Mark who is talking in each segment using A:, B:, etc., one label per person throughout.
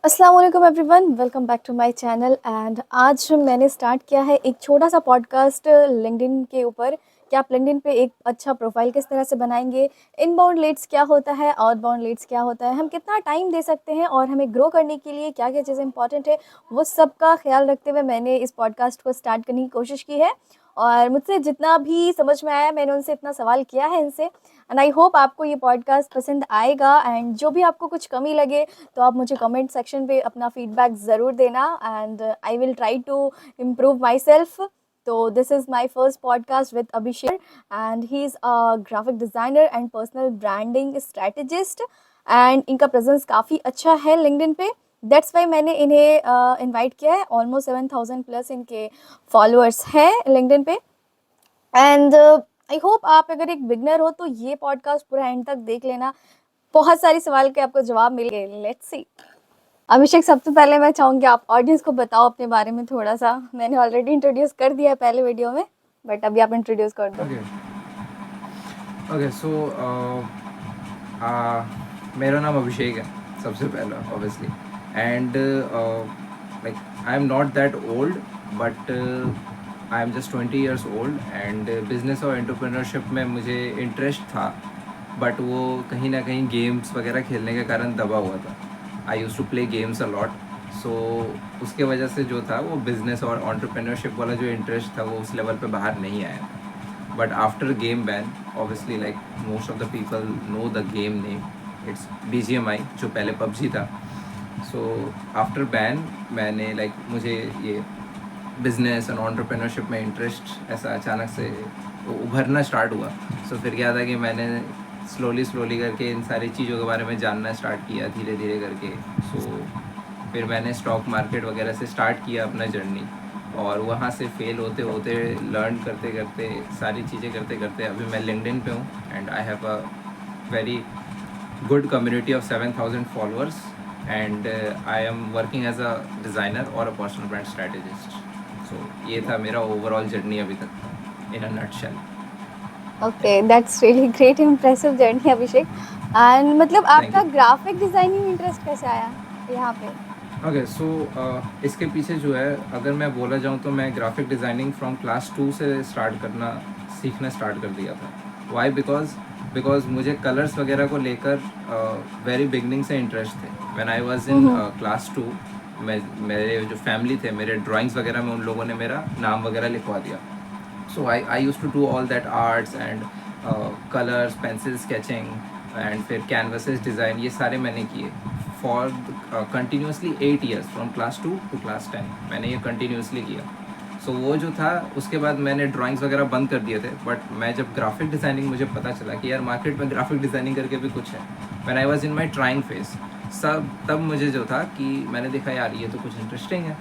A: अस्सलाम वालेकुम everyone, welcome back to my channel. And आज मैंने स्टार्ट किया है एक छोटा सा पॉडकास्ट लिंक्डइन के ऊपर कि आप लिंक्डइन पे एक अच्छा प्रोफाइल किस तरह से बनाएंगे, इनबाउंड लीड्स क्या होता है, आउटबाउंड लीड्स क्या होता है, हम कितना टाइम दे सकते हैं और हमें ग्रो करने के लिए क्या क्या चीज़ें इंपॉर्टेंट है, वो सब का ख्याल रखते हुए मैंने इस पॉडकास्ट को स्टार्ट करने की कोशिश की है। और मुझसे जितना भी समझ में आया मैंने उनसे इतना सवाल किया है इनसे। एंड आई होप आपको ये पॉडकास्ट पसंद आएगा। एंड जो भी आपको कुछ कमी लगे तो आप मुझे कमेंट सेक्शन पे अपना फीडबैक ज़रूर देना and I will try to improve myself. तो this is my first podcast with Abhishek and he is a graphic designer and personal branding strategist. And इनका प्रेजेंस काफ़ी अच्छा है लिंक्डइन पे, दैट्स वाई मैंने इन्हें इनवाइट किया है। ऑलमोस्ट 7,000 प्लस इनके फॉलोअर्स हैं लिंक्डइन पे। एंड आई होप आप अगर एक बिगनर हो तो ये पॉडकास्ट पूरा एंड तक देख लेना, बहुत सारी सवाल के आपको जवाब मिल गए। Let's see. अभिषेक, सबसे पहले मैं चाहूँगी आप ऑडियंस को बताओ अपने बारे में थोड़ा सा। मैंने ऑलरेडी इंट्रोड्यूस कर दिया है पहले वीडियो में, बट अभी आप इंट्रोड्यूस कर दो।
B: ओके सो मेरा नाम अभिषेक है सबसे पहला obviously. And like I am not that old but I am just 20 years old. And business और एंटरप्रेन्योरशिप में मुझे इंटरेस्ट था, बट वो कहीं ना कहीं गेम्स वगैरह खेलने के कारण दबा हुआ था। I use to play games a lot, so उसके वजह से जो था वो बिज़नेस और एंटरप्रेन्योरशिप वाला जो इंटरेस्ट था वो उस लेवल पे बाहर नहीं आया था। But after game ban, obviously like most of the people know the game name, it's BGMI जो पहले PUBG था। So after ban मैंने like मुझे ये बिजनेस और एंटरप्रेन्योरशिप में इंटरेस्ट ऐसा अचानक से उभरना स्टार्ट हुआ। So फिर क्या था कि मैंने स्लोली करके इन सारी चीज़ों के बारे में जानना स्टार्ट किया धीरे धीरे करके। So फिर मैंने स्टॉक मार्केट वगैरह से स्टार्ट किया अपना जर्नी, और वहाँ से फेल होते होते लर्न करते करते सारी चीज़ें करते करते अभी मैं लिंक्डइन पे हूँ। And I have a very good community of 7,000 followers. And I am working as a designer और a personal brand strategist. So ये था मेरा ओवरऑल जर्नी अभी तक का in a nutshell.
A: Okay, that's really great, impressive journey Abhishek. And मतलब
B: thank
A: आपका
B: you.
A: Graphic designing interest कैसे आया यहाँ पे?
B: ओके सो इसके पीछे जो है अगर मैं बोला जाऊँ तो मैं ग्राफिक डिज़ाइनिंग फ्रॉम क्लास 2 से स्टार्ट करना सीखना स्टार्ट कर दिया था। वाई? बिकॉज मुझे कलर्स वगैरह को लेकर वेरी बिगनिंग से इंटरेस्ट थे। When I was in class 2, मेरे जो फैमिली थे मेरे ड्राइंग्स वगैरह में उन लोगों ने मेरा नाम वगैरह लिखवा दिया। So I used to do all that arts and colors, pencil sketching and फिर canvases design, ये सारे मैंने किए for continuously 8 years from class 2 to class 10 मैंने ये continuously किया। So वो जो था उसके बाद मैंने ड्राइंग्स वगैरह बंद कर दिए थे। बट मैं जब ग्राफिक डिज़ाइनिंग मुझे पता चला कि यार मार्केट में ग्राफिक डिज़ाइनिंग करके भी कुछ है, when I was in my trying phase, सब तब मुझे जो था कि मैंने देखा यार ये तो कुछ इंटरेस्टिंग है,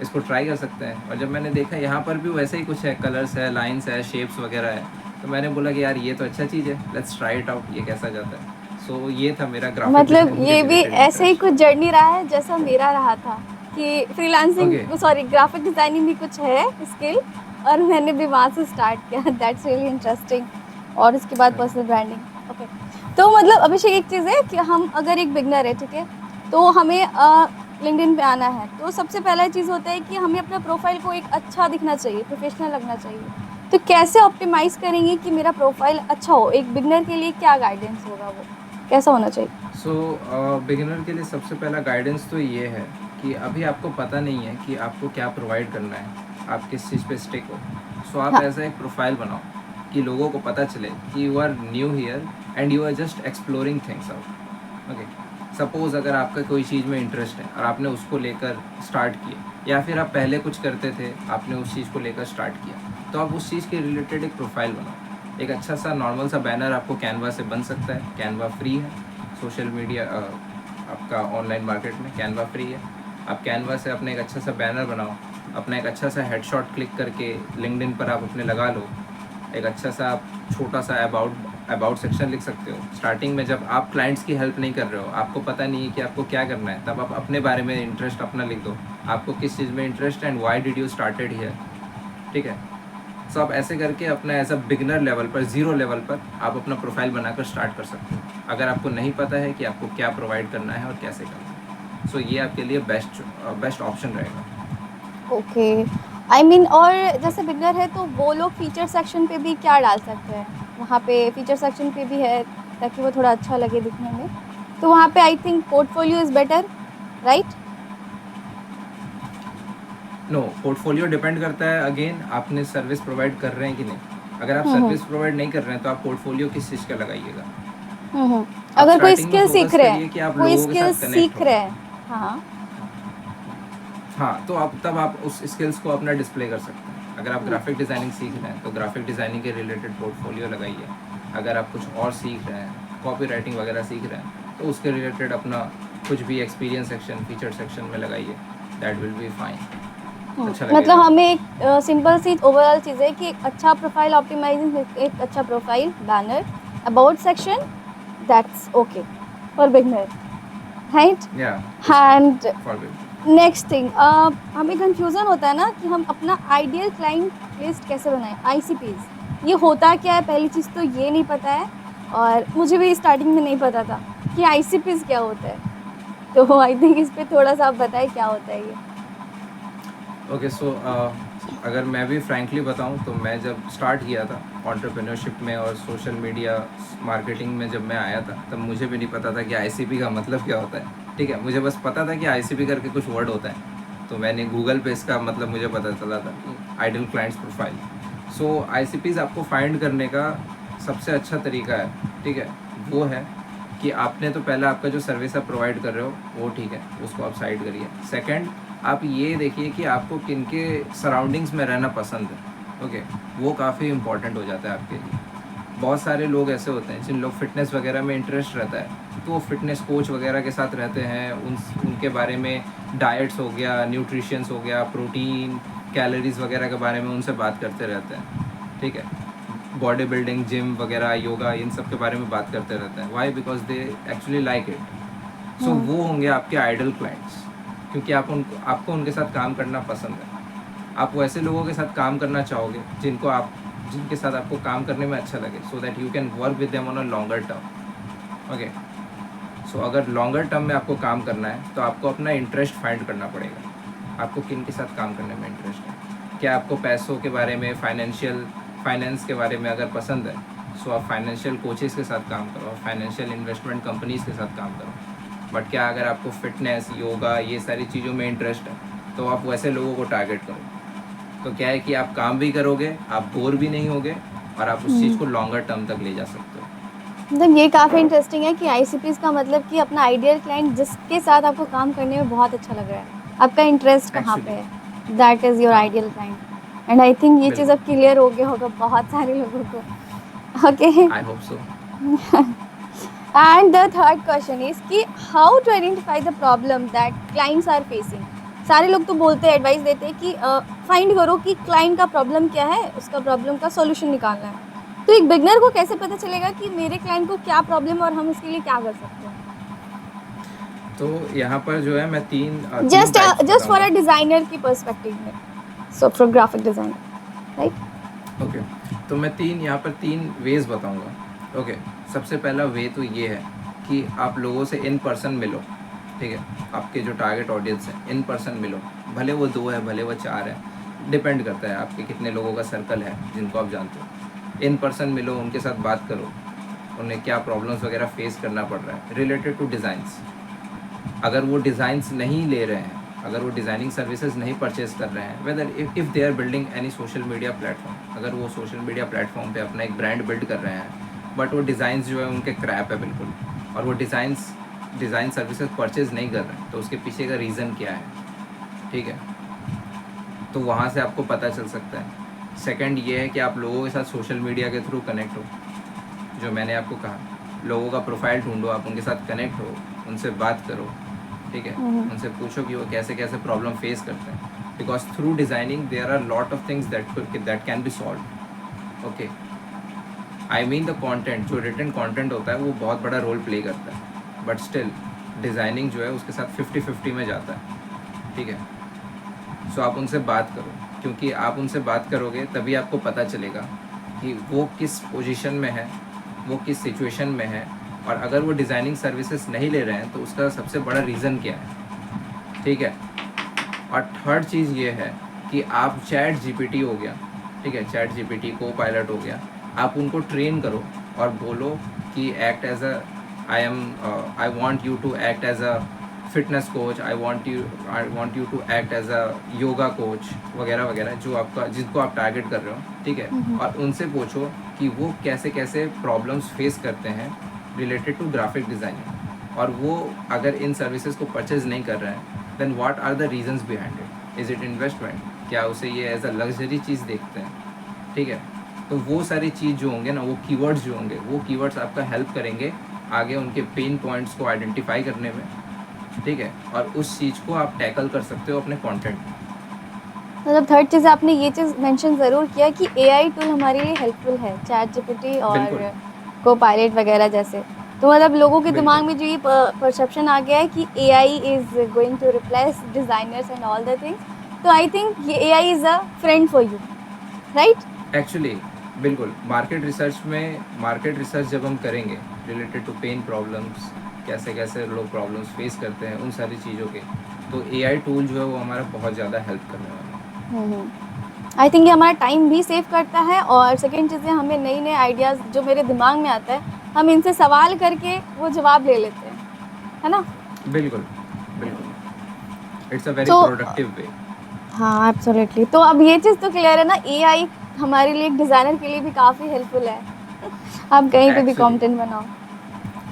B: इसको ट्राई कर सकते हैं। और जब मैंने देखा यहाँ पर भी वैसे ही कुछ है, कलर्स है, लाइंस है, शेप्स वगैरह है, तो मैंने बोला कि यार ये तो अच्छा चीज़ है, लेट्स ट्राई इट आउट, ये कैसा जाता है। सो ये था मेरा ग्राफिक
A: मतलब
B: डिज़ाइनिंग के
A: ये भी
B: रिलेटेड
A: ऐसे ही
B: इंटरेस्ट।
A: कुछ जर्नी रहा है जैसा मेरा रहा था कि freelancing,
B: okay.
A: Sorry, graphic designing भी कुछ है स्किल, और मैंने भी वहाँ से स्टार्ट किया। That's really interesting. और उसके बाद पर्सनल ब्रांडिंग। ओके, तो मतलब अभिषेक एक चीज़ है कि हम अगर एक बिगनर है, ठीक है, तो हमें लिंक्डइन पे आना है तो सबसे पहला चीज़ होता है कि हमें अपना प्रोफाइल को एक अच्छा दिखना चाहिए, प्रोफेशनल लगना चाहिए। तो कैसे ऑप्टिमाइज़ करेंगे कि मेरा प्रोफाइल अच्छा हो? एक बिगनर के लिए क्या गाइडेंस होगा, वो कैसा होना चाहिए?
B: सो बिगिनर के लिए सबसे पहला गाइडेंस तो ये है कि अभी आपको पता नहीं है कि आपको क्या प्रोवाइड करना है, आप किस चीज़ पे स्टिक हो। सो आप
A: हाँ।
B: ऐसा एक प्रोफाइल बनाओ कि लोगों को पता चले कि you are new here and you are just exploring things out. Okay, suppose अगर आपका कोई चीज़ में इंटरेस्ट है और आपने उसको लेकर स्टार्ट किया, या फिर आप पहले कुछ करते थे आपने उस चीज़ को लेकर स्टार्ट किया, तो आप उस चीज़ के रिलेटेड एक प्रोफाइल बनाओ। एक अच्छा सा नॉर्मल सा बैनर आपको कैनवा से बन सकता है, कैनवा फ्री है। सोशल मीडिया आपका ऑनलाइन मार्केट में कैनवा फ्री है। आप कैनवा से अपने एक अच्छा सा बैनर बनाओ, अपना एक अच्छा सा हेडशॉट क्लिक करके लिंक्डइन पर आप अपने लगा लो। एक अच्छा सा आप छोटा सा अबाउट सेक्शन लिख सकते हो। स्टार्टिंग में जब आप क्लाइंट्स की हेल्प नहीं कर रहे हो, आपको पता नहीं है कि आपको क्या करना है, तब आप अपने बारे में इंटरेस्ट अपना लिख दो, आपको किस चीज़ में interest and why did you started here. ठीक है। सो आप ऐसे करके अपना एज अ बिगनर लेवल पर, ज़ीरो लेवल पर आप अपना प्रोफाइल बनाकर स्टार्ट कर सकते हो, अगर आपको नहीं पता है कि आपको क्या प्रोवाइड करना है और कैसे करना है। सो ये आपके लिए बेस्ट ऑप्शन रहेगा।
A: ओके, आई मीन और जैसे बिगनर है तो वो लोग फीचर सेक्शन पे भी क्या डाल सकते हैं? वहाँ पे फीचर सेक्शन पे भी है ताकि वो थोड़ा अच्छा लगे दिखने में, तो वहाँ पे I think portfolio is better, right?
B: No, portfolio depend करता है अगेन आपने सर्विस प्रोवाइड कर रहे हैं कि नहीं। अगर आप
A: हम्म,
B: सर्विस प्रोवाइड नहीं कर रहे हैं तो आप पोर्टफोलियो किस चीज़ का लगाइएगा।
A: हम्म।
B: आप
A: अगर कोई
B: स्टार्टिंग में
A: स्किल सीख
B: फोकस
A: रहे
B: करिए
A: हैं,
B: कि आप
A: कोई
B: लोगों के
A: स्किल
B: साथ कनेक्ट
A: सीख
B: हो।
A: रहे हैं, हाँ।
B: हाँ, तो आप तब आप उस स्किल्स को अपना डिस्प्ले कर सकते हैं। अगर आप ग्राफिक डिज़ाइनिंग सीख रहे हैं तो ग्राफिक डिज़ाइनिंग के रिलेटेड पोर्टफोलियो लगाइए। अगर आप कुछ और सीख रहे हैं, कॉपी राइटिंग वगैरह सीख रहे हैं, तो उसके रिलेटेड अपना कुछ भी एक्सपीरियंस सेक्शन, फीचर सेक्शन में लगाइए। दैट विल बी फाइन, अच्छा
A: मतलब
B: लगेगा।
A: हमें एक सिंपल सी ओवरऑल चीज़ है कि एक अच्छा प्रोफाइल ऑप्टिमाइजिंग, एक अच्छा profile banner, about section, that's okay for beginner, right?
B: या
A: and
B: for good.
A: Next thing, हमें कंफ्यूजन होता है ना कि हम अपना आइडियल क्लाइंट लिस्ट कैसे बनाएं, आईसीपीज। ये होता क्या है? पहली चीज़ तो ये नहीं पता है, और मुझे भी स्टार्टिंग में नहीं पता था कि आईसीपीज क्या होता है। तो आई थिंक इस पे थोड़ा सा आप बताएं क्या होता है ये।
B: ओके, सो अगर मैं भी फ्रैंकली बताऊं तो मैं जब स्टार्ट किया था एंटरप्रेन्योरशिप में और सोशल मीडिया मार्केटिंग में, जब मैं आया था तब मुझे भी नहीं पता था कि आईसीपी का मतलब क्या होता है। ठीक है, मुझे बस पता था कि आईसीपी करके कुछ वर्ड होता है, तो मैंने गूगल पे इसका मतलब मुझे पता चला था, आइडल क्लाइंट्स प्रोफाइल। सो आईसीपीज आपको फाइंड करने का सबसे अच्छा तरीका है, ठीक है, वो है कि आपने तो पहला आपका जो सर्विस आप प्रोवाइड कर रहे हो वो ठीक है, उसको आप साइड करिए। सेकंड, आप ये देखिए कि आपको किन के सराउंडिंग्स में रहना पसंद है। ओके, वो काफ़ी इंपॉर्टेंट हो जाता है आपके लिए। बहुत सारे लोग ऐसे होते हैं जिन लोग फिटनेस वगैरह में इंटरेस्ट रहता है, तो वो फिटनेस कोच वगैरह के साथ रहते हैं, उनके बारे में डाइट्स हो गया, न्यूट्रिशंस हो गया, प्रोटीन, कैलोरीज वगैरह के बारे में उनसे बात करते रहते हैं। ठीक है, बॉडी बिल्डिंग, जिम वगैरह, योगा, इन सब के बारे में बात करते रहते हैं। Why? Because they actually like it. So
A: hmm,
B: वो होंगे आपके आइडल क्लाइंट्स, क्योंकि आपको उनके साथ काम करना पसंद है। आप वैसे लोगों के साथ काम करना चाहोगे जिनके साथ आपको काम करने में अच्छा लगे, so that you can work with them on a longer term. Okay, so अगर लॉन्गर टर्म में आपको काम करना है तो आपको अपना इंटरेस्ट फाइंड करना पड़ेगा। आपको किन के साथ काम करने में इंटरेस्ट है। क्या आपको पैसों के बारे में, फाइनेंस के बारे में अगर पसंद है, सो आप फाइनेंशियल कोचेज़ के साथ काम करो, फाइनेंशियल इन्वेस्टमेंट कंपनीज़ के साथ काम करो। बट क्या अगर आपको फिटनेस, योगा, ये सारी चीज़ों में इंटरेस्ट है, तो आप वैसे लोगों को टारगेट करो। तो क्या है कि आप काम भी करोगे, आप बोर भी नहीं होगे, और आप उस चीज़
A: हम्म।
B: को लॉन्गर टर्म तक ले जा सकते हो।
A: मतलब ये काफ़ी इंटरेस्टिंग है कि आईसीपीज का मतलब कि अपना आइडियल क्लाइंट जिसके साथ आपको काम करने में बहुत अच्छा लग रहा है, आपका इंटरेस्ट कहाँ पे
B: एक्चुअली,
A: है, दैट इज़ योर
B: हाँ,
A: ideal client. And I think ये चीज़
B: बिल्कुल।
A: अब क्लियर हो गया होगा बहुत सारे लोगों को। Okay.
B: I hope so.
A: And the third question is कि how to identify the problem that clients are facing. सारे लोग तो बोलते हैं, एडवाइस देते हैं कि फाइंड करो कि क्लाइंट का प्रॉब्लम क्या है, उसका प्रॉब्लम का सॉल्यूशन निकालना है। तो एक बिगनर को कैसे पता चलेगा कि मेरे क्लाइंट को क्या प्रॉब्लम है और हम उसके लिए क्या कर सकते हैं?
B: तो यहाँ पर जो है मैं तीन
A: just
B: types
A: just for a
B: बताऊंगा।
A: डिजाइनर की पर्सपेक्टिव में, so for graphic designer, right?
B: Okay, तो मैं यहाँ पर तीन वेज बताऊंगा। ओके, सबसे पहला वे तो ये है कि आप लोगों से इन पर्सन मिलो। ठीक है, आपके जो टारगेट ऑडियंस है, इन पर्सन मिलो। भले वो 2 है, भले वो 4 है, डिपेंड करता है आपके कितने लोगों का सर्कल है जिनको आप जानते हो। इन पर्सन मिलो, उनके साथ बात करो, उन्हें क्या प्रॉब्लम्स वगैरह फेस करना पड़ रहा है रिलेटेड टू डिज़ाइंस। अगर वो डिज़ाइंस नहीं ले रहे हैं, अगर वो डिज़ाइनिंग सर्विसेज नहीं परचेज कर रहे हैं, whether if they are building any social media platform, अगर वो सोशल मीडिया प्लेटफॉर्म पे अपना एक ब्रांड बिल्ड कर रहे हैं, बट वो डिज़ाइंस जो है उनके क्रैप है बिल्कुल, और वो डिज़ाइन सर्विसेज परचेज नहीं कर रहे हैं, तो उसके पीछे का रीज़न क्या है। ठीक है, तो वहाँ से आपको पता चल सकता है। सेकंड ये है कि आप लोगों के साथ सोशल मीडिया के थ्रू कनेक्ट हो, जो मैंने आपको कहा, लोगों का प्रोफाइल ढूंढो, आप उनके साथ कनेक्ट हो, उनसे बात करो। ठीक है,
A: हम्म,
B: उनसे पूछो कि वो कैसे कैसे प्रॉब्लम फेस करते हैं, because through designing there are lot of things that can be solve. Okay, I mean the content, जो रिटन कंटेंट होता है वो बहुत बड़ा रोल प्ले करता है, बट स्टिल डिज़ाइनिंग जो है उसके साथ 50-50 में जाता है। ठीक है, सो आप उनसे बात करो, क्योंकि आप उनसे बात करोगे तभी आपको पता चलेगा कि वो किस पोजीशन में है, वो किस सिचुएशन में है, और अगर वो डिज़ाइनिंग सर्विसेज नहीं ले रहे हैं तो उसका सबसे बड़ा रीज़न क्या है। ठीक है। और थर्ड चीज़ ये है कि आप चैट जीपीटी हो गया, ठीक है, चैट जीपीटी को पायलट हो गया, आप उनको ट्रेन करो और बोलो कि act as a I want you to act as a fitness coach, I want you to act as a yoga coach वगैरह वगैरह, जो आपका जिनको आप टारगेट कर रहे हो, ठीक है। और उनसे पूछो कि वो कैसे कैसे प्रॉब्लम्स फेस करते हैं रिलेटेड टू ग्राफिक डिज़ाइनिंग, और वो अगर इन सर्विसेज को परचेज नहीं कर रहे हैं, then what are the reasons behind it, is it investment, क्या उसे ये एज अ लग्जरी चीज़ देखते हैं, ठीक है। तो वो सारी चीज़ जो होंगे ना, वो कीवर्ड्स जो होंगे, वो कीवर्ड्स आपका हेल्प करेंगे आगे उनके पेन पॉइंट्स को आइडेंटिफाई करने में, ठीक है। और उस चीज़ को आप टैकल कर सकते हो अपने कंटेंट में।
A: मतलब थर्ड चीज़ आपने ये चीज़ मेंशन ज़रूर किया कि एआई टूल हमारे लिए हेल्पफुल है, चैट जीपीटी
B: बिल्कुल
A: और कोपायलट वगैरह जैसे। तो मतलब लोगों के दिमाग
B: बिल्कुल
A: में जो ये परसेप्शन आ गया है कि AI is going to replace designers and all the things, तो आई थिंक ये AI is a friend for you, right?
B: Actually बिल्कुल। मार्केट रिसर्च जब हम करेंगे रिलेटेड टू पेन प्रॉब्लम्स, कैसे कैसे लोग प्रॉब्लम्स फेस करते हैं उन सारी चीज़ों के, तो एआई टूल जो है वो हमारा बहुत ज़्यादा हेल्प करने वाला है।
A: आई थिंक ये हमारा टाइम भी सेव करता है, और सेकंड चीज़ है, हमें नए नए आइडियाज़ जो मेरे दिमाग में आता है, हम इनसे सवाल करके वो जवाब ले लेते हैं, है ना?
B: बिल्कुल बिल्कुल, इट्स अ वेरी
A: तो
B: प्रोडक्टिव वे।
A: हाँ, एब्सोल्युटली। तो अब ये चीज़ तो क्लियर है ना, एआई हमारे लिए एक डिज़ाइनर के लिए भी काफ़ी हेल्पफुल है। आप कहीं पे भी
B: एक्चुअली
A: कंटेंट बनाओ,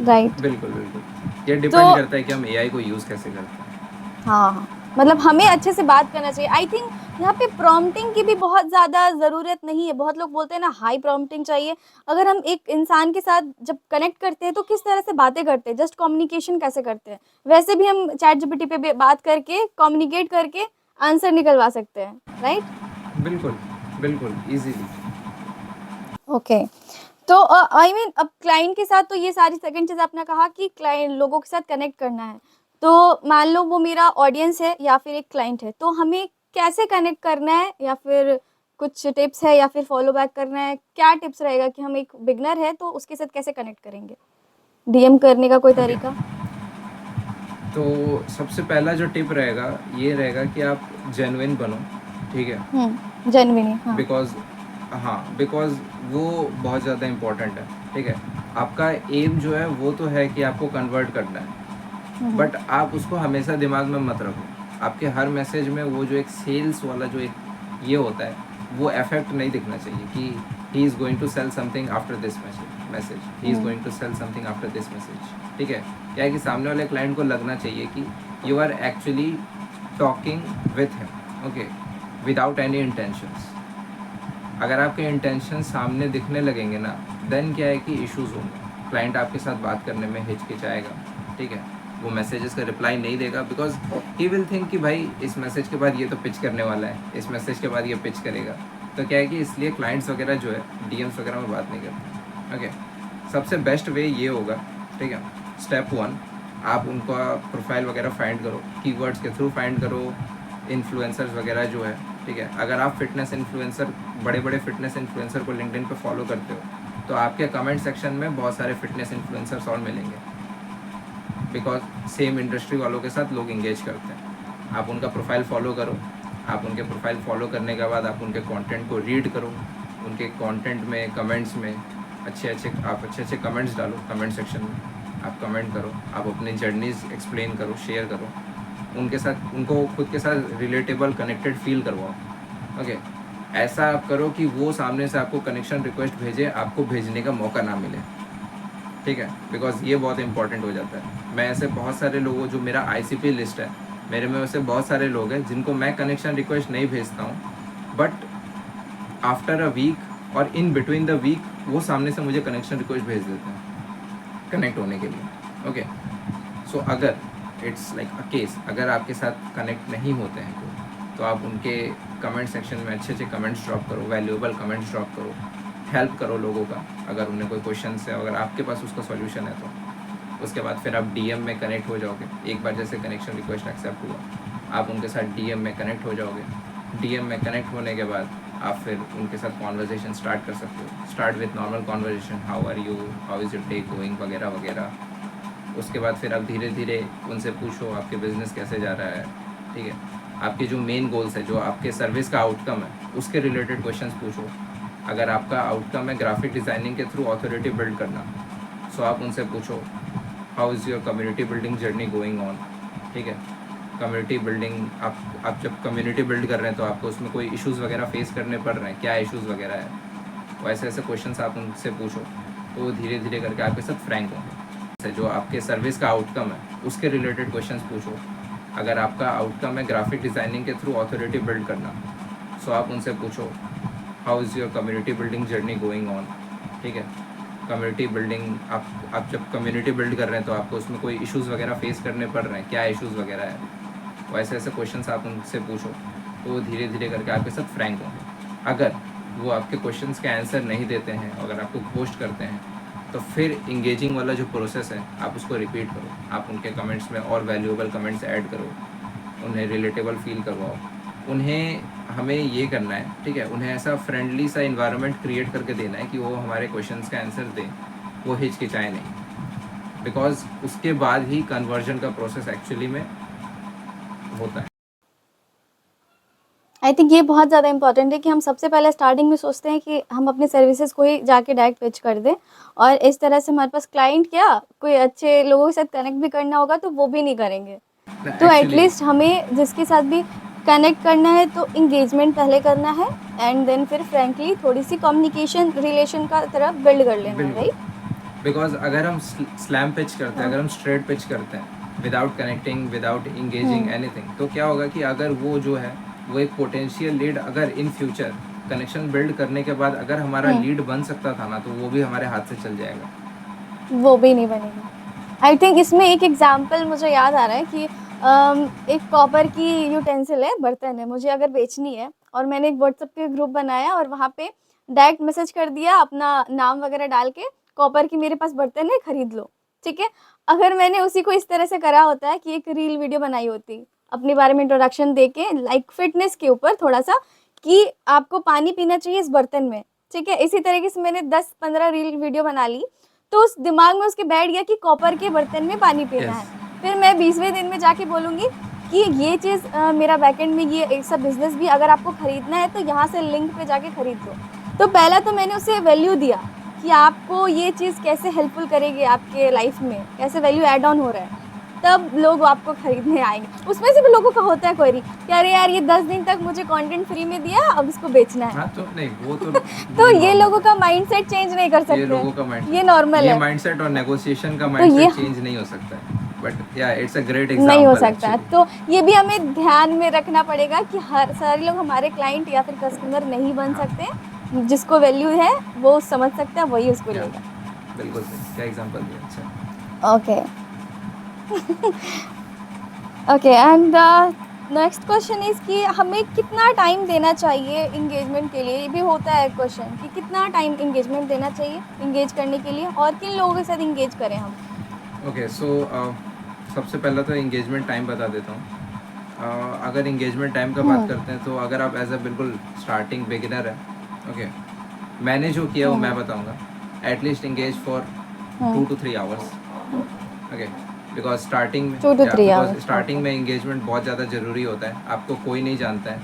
A: राइट?
B: बिल्कुल बिल्कुल, ये
A: तो
B: डिपेंड करता है कि हम एआई को यूज़ कैसे करते हैं।
A: हाँ, हाँ। मतलब हमें अच्छे से बात करना चाहिए। आई थिंक यहाँ पे प्रॉम्प्टिंग की भी बहुत ज़्यादा ज़रूरत नहीं है। बहुत लोग बोलते हैं ना हाई प्रॉम्प्टिंग चाहिए। अगर हम एक इंसान के साथ जब कनेक्ट करते हैं तो किस तरह से बातें करते हैं, जस्ट कम्युनिकेशन कैसे करते हैं, वैसे भी हम चैट जीपीटी पे भी बात करके, कम्युनिकेट करके आंसर निकलवा सकते हैं, राइट?
B: बिल्कुल बिल्कुल इजीली।
A: ओके। तो आई मीन अब क्लाइंट के साथ तो ये सारी सेकंड चीज़ आपने कहा कि क्लाइंट लोगों के साथ कनेक्ट करना है। तो मान लो वो मेरा ऑडियंस है या फिर एक क्लाइंट है, तो हमें कैसे कनेक्ट करना है, या फिर कुछ टिप्स है या फिर फॉलो बैक करना है? क्या टिप्स रहेगा कि हम एक बिगिनर है तो उसके साथ कैसे कनेक्ट करेंगे? डीएम करने का कोई
B: ओके,
A: तरीका?
B: तो सबसे पहला जो टिप रहेगा ये रहेगा कि आप जेन्युइन बनो, ठीक है।
A: जेन्युइनली, हाँ।
B: बिकॉज हाँ, बिकॉज वो बहुत ज़्यादा इम्पोर्टेंट है, ठीक है। आपका एम जो है वो तो है कि आपको कन्वर्ट करना
A: हुँ,
B: है,
A: हुँ।
B: बट आप उसको हमेशा दिमाग में मत रखो। आपके हर मैसेज में वो जो एक सेल्स वाला जो एक ये होता है, वो इफेक्ट नहीं दिखना चाहिए कि he is going to sell something after this message, he is
A: hmm,
B: going to sell something after this message, ठीक है। क्या है कि सामने वाले क्लाइंट को लगना चाहिए कि you are actually talking with him, okay, without any intentions. अगर आपके इंटेंशन सामने दिखने लगेंगे ना, देन क्या है कि इश्यूज होंगे, क्लाइंट आपके साथ बात करने में हिचकिचाएगा, ठीक है। वो मैसेजेस का रिप्लाई नहीं देगा बिकॉज ही विल थिंक कि भाई इस मैसेज के बाद ये तो पिच करने वाला है, इस मैसेज के बाद ये पिच करेगा। तो क्या है कि इसलिए क्लाइंट्स वगैरह जो है डीएम्स वगैरह में बात नहीं करते, ओके। सबसे बेस्ट वे ये होगा, ठीक है। स्टेप 1, आप उनका प्रोफाइल वगैरह फाइंड करो, कीवर्ड्स के थ्रू फाइंड करो, इन्फ्लुएंसर्स वगैरह जो है, ठीक है। अगर आप फिटनेस इन्फ्लुएंसर, बड़े बड़े फिटनेस इन्फ्लुएंसर को लिंक्डइन पे फॉलो करते हो, तो आपके कमेंट सेक्शन में बहुत सारे फिटनेस इन्फ्लुएंसर्स और मिलेंगे, बिकॉज सेम इंडस्ट्री वालों के साथ लोग इंगेज करते हैं। आप उनका प्रोफाइल फॉलो करो, आप उनके प्रोफाइल फॉलो करने के बाद आप उनके कंटेंट को रीड करो, उनके कंटेंट में कमेंट्स में अच्छे अच्छे कमेंट्स डालो, कमेंट सेक्शन में आप कमेंट करो, आप अपनी जर्नीज एक्सप्लेन करो, शेयर करो उनके साथ, उनको खुद के साथ रिलेटेबल कनेक्टेड फील करवाओ, ओके। ऐसा आप करो कि वो सामने से आपको कनेक्शन रिक्वेस्ट भेजे, आपको भेजने का मौका ना मिले, ठीक है। बिकॉज ये बहुत इंपॉर्टेंट हो जाता है। मैं ऐसे बहुत सारे लोगों, जो मेरा आईसीपी लिस्ट है, मेरे में वैसे बहुत सारे लोग हैं जिनको मैं कनेक्शन रिक्वेस्ट नहीं भेजता हूँ, बट आफ्टर अ वीक और इन बिटवीन द वीक वो सामने से मुझे कनेक्शन रिक्वेस्ट भेज देते हैं कनेक्ट होने के लिए, ओके। सो अगर इट्स लाइक अ केस, अगर आपके साथ कनेक्ट नहीं होते हैं कोई, तो आप उनके कमेंट सेक्शन में अच्छे अच्छे कमेंट्स ड्रॉप करो, वैल्यूएबल कमेंट्स ड्रॉप करो, हेल्प करो लोगों का। अगर उन्हें कोई क्वेश्चन है, अगर आपके पास उसका सॉल्यूशन है, तो उसके बाद फिर आप डीएम में कनेक्ट हो जाओगे। एक बार जैसे कनेक्शन रिक्वेस्ट एक्सेप्ट हुआ, आप उनके साथ डीएम में कनेक्ट हो जाओगे। डीएम में कनेक्ट होने के बाद आप फिर उनके साथ कॉन्वर्जेसन स्टार्ट कर सकते हो। Start with normal conversation, how are you, how is your day going वगैरह वगैरह, उसके बाद फिर आप धीरे धीरे उनसे पूछो आपके बिज़नेस कैसे जा रहा है, ठीक है। आपके जो मेन गोल्स है, जो आपके सर्विस का आउटकम है, उसके रिलेटेड क्वेश्चंस पूछो। अगर आपका आउटकम है ग्राफिक डिज़ाइनिंग के थ्रू अथॉरिटी बिल्ड करना, सो आप उनसे पूछो how is your community building journey going on, ठीक है। कम्युनिटी बिल्डिंग, आप जब कम्युनिटी बिल्ड कर रहे हैं तो आपको उसमें कोई इश्यूज़ वगैरह फेस करने पड़ रहे हैं, क्या इश्यूज़ वगैरह है, वैसे ऐसे क्वेश्चंस आप उनसे पूछो, तो वो धीरे धीरे करके आपके साथ फ्रैंक होंगे। जो आपके सर्विस का आउटकम है उसके रिलेटेड क्वेश्चंस पूछो। अगर आपका आउटकम है ग्राफिक डिज़ाइनिंग के थ्रू अथॉरिटी बिल्ड करना, सो आप उनसे पूछो how is your community building journey going on, ठीक है। कम्युनिटी बिल्डिंग, आप जब कम्युनिटी बिल्ड कर रहे हैं तो आपको उसमें कोई इश्यूज़ वगैरह फेस करने पड़ रहे हैं, क्या इश्यूज़ वगैरह है, वैसे ऐसे क्वेश्चंस आप उनसे पूछो, तो वो धीरे धीरे करके आपके साथ फ्रैंक होंगे। अगर वो आपके क्वेश्चंस के आंसर नहीं देते हैं, अगर आपको पोस्ट करते हैं, तो फिर इंगेजिंग वाला जो प्रोसेस है आप उसको रिपीट करो। आप उनके कमेंट्स में और वैल्यूएबल कमेंट्स ऐड करो, उन्हें रिलेटेबल फील करवाओ। उन्हें, हमें ये करना है, ठीक है, उन्हें ऐसा फ्रेंडली सा इन्वायरमेंट क्रिएट करके देना है कि वो हमारे क्वेश्चंस का आंसर दें, वो हिचकिचाए नहीं, बिकॉज उसके बाद ही कन्वर्जन का प्रोसेस एक्चुअली में होता है।
A: आई थिंक ये बहुत ज़्यादा इंपॉर्टेंट है कि हम सबसे पहले स्टार्टिंग में सोचते हैं कि हम अपने सर्विसेज को ही जाके डायरेक्ट पिच कर दें, और इस तरह से हमारे पास क्लाइंट क्या, कोई अच्छे लोगों के साथ कनेक्ट भी करना होगा तो वो भी नहीं करेंगे। तो
B: एक्चुअली
A: एटलीस्ट हमें जिसके साथ भी कनेक्ट करना है तो इंगेजमेंट पहले करना है, एंड देन फिर फ्रेंकली थोड़ी सी कम्युनिकेशन रिलेशन का तरफ बिल्ड कर लेना है,
B: बिल्कुल,
A: राइट?
B: बिकॉज अगर हम स्लैम पिच करते हैं,
A: हाँ।
B: अगर हम स्ट्रेट पिच करते हैं विदाउट कनेक्टिंग, विदाउट इंगेजिंग
A: हम्म।
B: एनीथिंग, तो क्या होगा कि अगर वो जो है वो एक पोटेंशियल लीड, अगर इन फ्यूचर कनेक्शन बिल्ड करने के बाद अगर हमारा
A: हम्म।
B: लीड बन सकता था ना, तो वो भी हमारे हाथ से चल जाएगा।
A: वो भी नहीं बनेगा। आई थिंक इसमें एक एग्जांपल मुझे याद आ रहा है कि एक कॉपर की यूटेंसिल है, बर्तन है, मुझे अगर बेचनी है और मैंने एक व्हाट्सएप पे ग्रुप बनाया और वहाँ पे डायरेक्ट मैसेज कर दिया अपना नाम वगैरह डाल के, कॉपर की मेरे पास बर्तन है, खरीद लो, ठीक है। अगर मैंने उसी को इस तरह से करा होता है कि एक रील वीडियो बनाई होती अपने बारे में इंट्रोडक्शन दे के, लाइक फिटनेस के ऊपर थोड़ा सा, कि आपको पानी पीना चाहिए इस बर्तन में, ठीक है, इसी तरीके से मैंने 10-15 रील वीडियो बना ली, तो उस दिमाग में उसके बैठ गया कि कॉपर के बर्तन में पानी पीना
B: यस,
A: है। फिर मैं 20वें दिन में जाके बोलूँगी कि ये चीज़ मेरा बैकएंड में ये ऐसा बिज़नेस भी अगर आपको खरीदना है तो यहाँ से लिंक पे जाके खरीद लो। तो पहला तो मैंने उसे वैल्यू दिया कि आपको ये चीज़ कैसे हेल्पफुल करेगी आपके लाइफ में, कैसे वैल्यू ऐड ऑन हो रहा है। तब लोग आपको खरीदने आएँगे। उसमें से भी लोगों का होता है क्वेरी कि अरे यार, ये 10 दिन तक मुझे कंटेंट फ्री में दिया, अब इसको बेचना है।
B: हाँ, तो नहीं वो तो
A: तो
B: ये
A: ये
B: नॉर्मल
A: लोगों
B: है,
A: का माइंडसेट चेंज नहीं कर
B: ये
A: सकते
B: लोगों
A: हैं।
B: का
A: ये
B: माइंडसेट,
A: नॉर्मल
B: ये
A: है।
B: माइंडसेट और नेगोशिएशन का
A: तो ये
B: माइंडसेट चेंज नहीं हो सकता है, बट या इट्स अ ग्रेट
A: नहीं हो
B: एग्जांपल
A: सकता है।
B: एक्चुअली।
A: तो ये भी हमें ध्यान में रखना पड़ेगा कि हर सारे लोग हमारे क्लाइंट या फिर कस्टमर नहीं बन
B: हाँ,
A: सकते हैं। जिसको वैल्यू है वो समझ सकता है, वही उसको
B: या
A: लेगा।
B: बिल्कुल सही, क्या एग्जांपल दिया, अच्छा।
A: Okay. Okay, and next question is कि हमें कितना टाइम देना चाहिए इंगेजमेंट के लिए? ये भी होता है क्वेश्चन कि कितना टाइम इंगेजमेंट देना चाहिए इंगेज करने के लिए, और किन लोगों के साथ इंगेज करें हम?
B: ओके, सो सबसे पहला तो इंगेजमेंट टाइम बता देता हूँ। अगर इंगेजमेंट टाइम का बात
A: हम्म।
B: करते हैं, तो अगर आप एज अ बिल्कुल स्टार्टिंग बिगिनर है, ओके, मैंने जो किया वो मैं
A: हम्म।
B: बताऊँगा। At least engage for
A: hmm.
B: 2 to 3 hours, okay, because starting में,
A: 2 to 3
B: because
A: hours
B: starting
A: okay.
B: में इंगेजमेंट बहुत ज़्यादा ज़रूरी होता है। आपको कोई नहीं जानता है,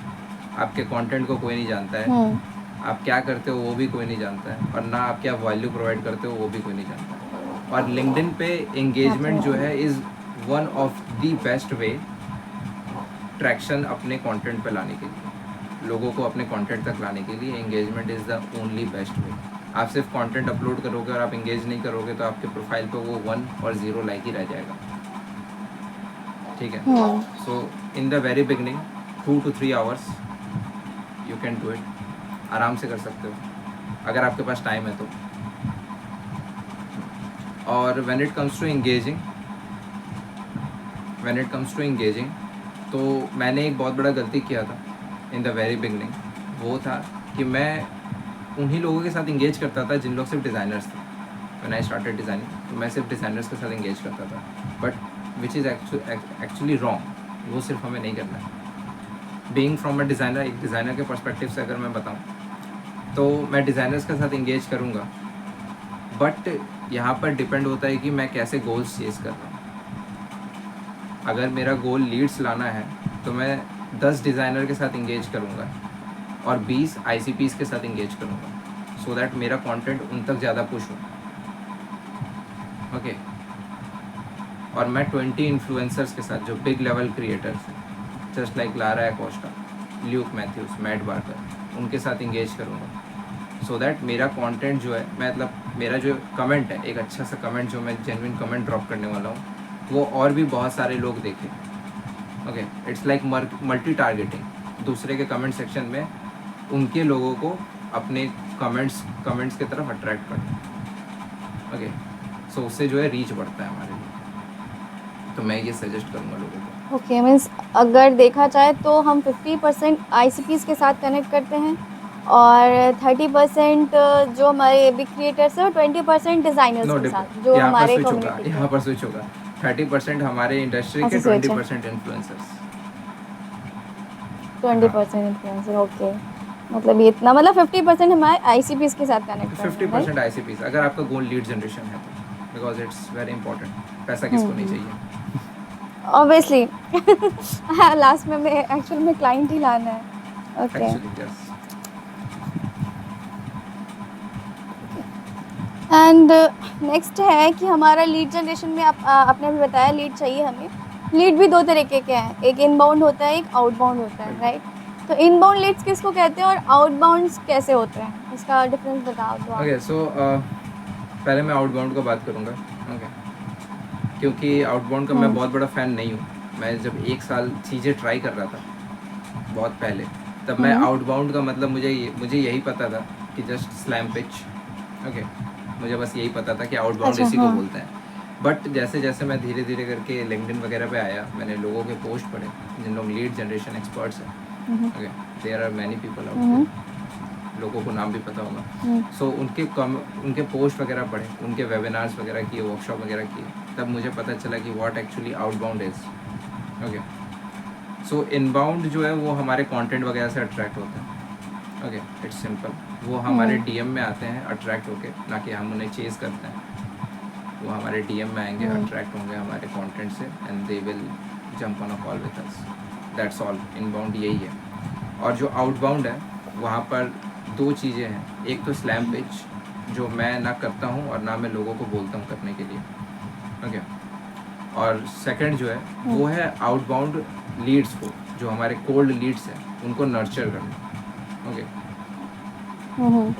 B: आपके कंटेंट को कोई नहीं जानता है,
A: हम्म।
B: आप क्या करते हो वो भी कोई नहीं जानता है, और ना आप क्या वैल्यू प्रोवाइड करते हो वो भी कोई नहीं जानता है। और लिंक्डइन पे इंगेजमेंट जो
A: एब्सोल्युटली।
B: है is one of the best way traction अपने कंटेंट पे लाने के लिए, लोगों को अपने कंटेंट तक लाने के लिए engagement is the only best way. आप सिर्फ कंटेंट अपलोड करोगे और आप इंगेज नहीं करोगे तो आपके प्रोफाइल पे वो 1 और 0 लाइक ही रह जाएगा, ठीक है।
A: Hmm.
B: So in the very beginning 2 to 3 hours you can do it, आराम से कर सकते हो अगर आपके पास टाइम है तो। और when it comes to engaging, तो मैंने एक बहुत बड़ा गलती किया था इन द वेरी बिगनिंग। वो था कि मैं उन्हीं लोगों के साथ इंगेज करता था जिन लोग सिर्फ डिज़ाइनर्स थे। व्हेन आई स्टार्टेड डिज़ाइनिंग, तो मैं सिर्फ डिज़ाइनर्स के साथ इंगेज करता था, but which is actually wrong. वो सिर्फ हमें नहीं करना है। बीइंग फ्रॉम अ डिज़ाइनर, एक डिज़ाइनर के पर्सपेक्टिव से अगर मैं बताऊँ, तो मैं डिज़ाइनर्स के साथ इंगेज करूँगा, बट यहाँ पर डिपेंड होता है कि मैं कैसे गोल्स चेज़ कर रहा हूँ। अगर मेरा गोल लीड्स लाना है तो मैं 10 डिज़ाइनर के साथ इंगेज करूँगा और 20 ICPs के साथ इंगेज करूँगा, सो दैट मेरा कंटेंट उन तक ज़्यादा पुश हो। ओके, और मैं 20 इन्फ्लुएंसर्स के साथ जो बिग लेवल क्रिएटर्स हैं, just like Lara Acosta, Luke Matthews, Matt Barker, उनके साथ इंगेज करूँगा, सो दैट मेरा कंटेंट जो है, मतलब मेरा जो कमेंट है, एक अच्छा सा कमेंट जो मैं जेन्युइन कमेंट ड्रॉप करने वाला हूँ, वो और भी बहुत सारे लोग देखें। Okay, it's like multi targeting, दूसरे के कमेंट सेक्शन में उनके लोगों को अपने कमेंट्स की तरफ अट्रैक्ट करना। ओके, सो उससे जो है रीच बढ़ता है हमारे लिए, तो मैं ये सजेस्ट करूँगा लोगों को।
A: ओके, मीन्स अगर देखा जाए तो हम 50% ICPs के साथ कनेक्ट करते हैं और 30% जो हमारे बिग क्रिएटर्स हैं और 20% डिज़ाइनर्स
B: नो
A: के
B: डिप
A: साथ जो
B: यहाँ पर
A: हमारे
B: स्विच होगा,
A: कम्युनिटी
B: यहाँ
A: के।
B: पर स्विच होगा, 30% हमारे इंडस्ट्री के,
A: ऐसे स्विच है
B: 20% इन्फ्लुएंसर्स।
A: 20% इन्फ्लुएंसर। ओके, मतलब ये इतना, मतलब 50% हमारे ICPs के साथ कनेक्ट करना है, राइट?
B: 50% ICPs अगर आपका गोल लीड जनरेशन है तो, बिकॉज इट्स वेरी इंपॉर्टेंट। पैसा किसको नहीं चाहिए
A: ऑब्वियसली लास्ट में एक्चुअल में क्लाइंट ही लाना है। Okay,
B: actually, yes.
A: And next है कि हमारा लीड जनरेशन में आपने अभी बताया लीड चाहिए हमें। लीड भी दो तरीके के हैं, एक इनबाउंड होता है, एक आउटबाउंड होता है, राइट? तो इनबाउंड लीड्स किसको कहते हैं और आउटबाउंड्स कैसे होते हैं, इसका डिफरेंस बता दो आप।
B: ओके, सो पहले मैं आउटबाउंड का बात करूँगा। ओके, क्योंकि आउटबाउंड का मैं बहुत बड़ा फ़ैन नहीं हूँ। मैं जब 1 साल चीज़ें ट्राई कर रहा था बहुत पहले, तब मैं आउटबाउंड का मतलब मुझे यही पता था कि जस्ट स्लैम पिच। ओके, मुझे बस यही पता था कि आउटबाउंड
A: अच्छा,
B: इसी को
A: हाँ।
B: बोलते हैं। बट जैसे जैसे मैं धीरे धीरे करके लिंक्डइन वगैरह पे आया, मैंने लोगों के पोस्ट पढ़े जिन लोग लीड जनरेशन एक्सपर्ट्स हैं। Okay, there are many people out there, लोगों को नाम भी पता होगा। सो उनके पोस्ट वगैरह पढ़े, उनके वेबिनार्स वगैरह किए, वर्कशॉप वगैरह किए, तब मुझे पता चला कि what actually outbound is. Okay, so inbound जो है वो हमारे कंटेंट वगैरह से अट्रैक्ट होते हैं। ओके, इट्स सिंपल, वो हमारे DM में आते हैं अट्रैक्ट होके, ना कि हम उन्हें चेज़ करते हैं। वो हमारे DM में आएंगे, अट्रैक्ट होंगे हमारे कंटेंट से, and they will jump on a call with us. That's all, inbound यही है। और जो आउटबाउंड है, वहाँ पर 2 चीज़ें हैं। एक तो स्लैम पिच, जो मैं ना करता हूँ और ना मैं लोगों को बोलता हूँ करने के लिए। ओके, और सेकंड जो है वो है आउटबाउंड लीड्स को, जो हमारे कोल्ड लीड्स हैं, उनको नर्चर करना। ओके,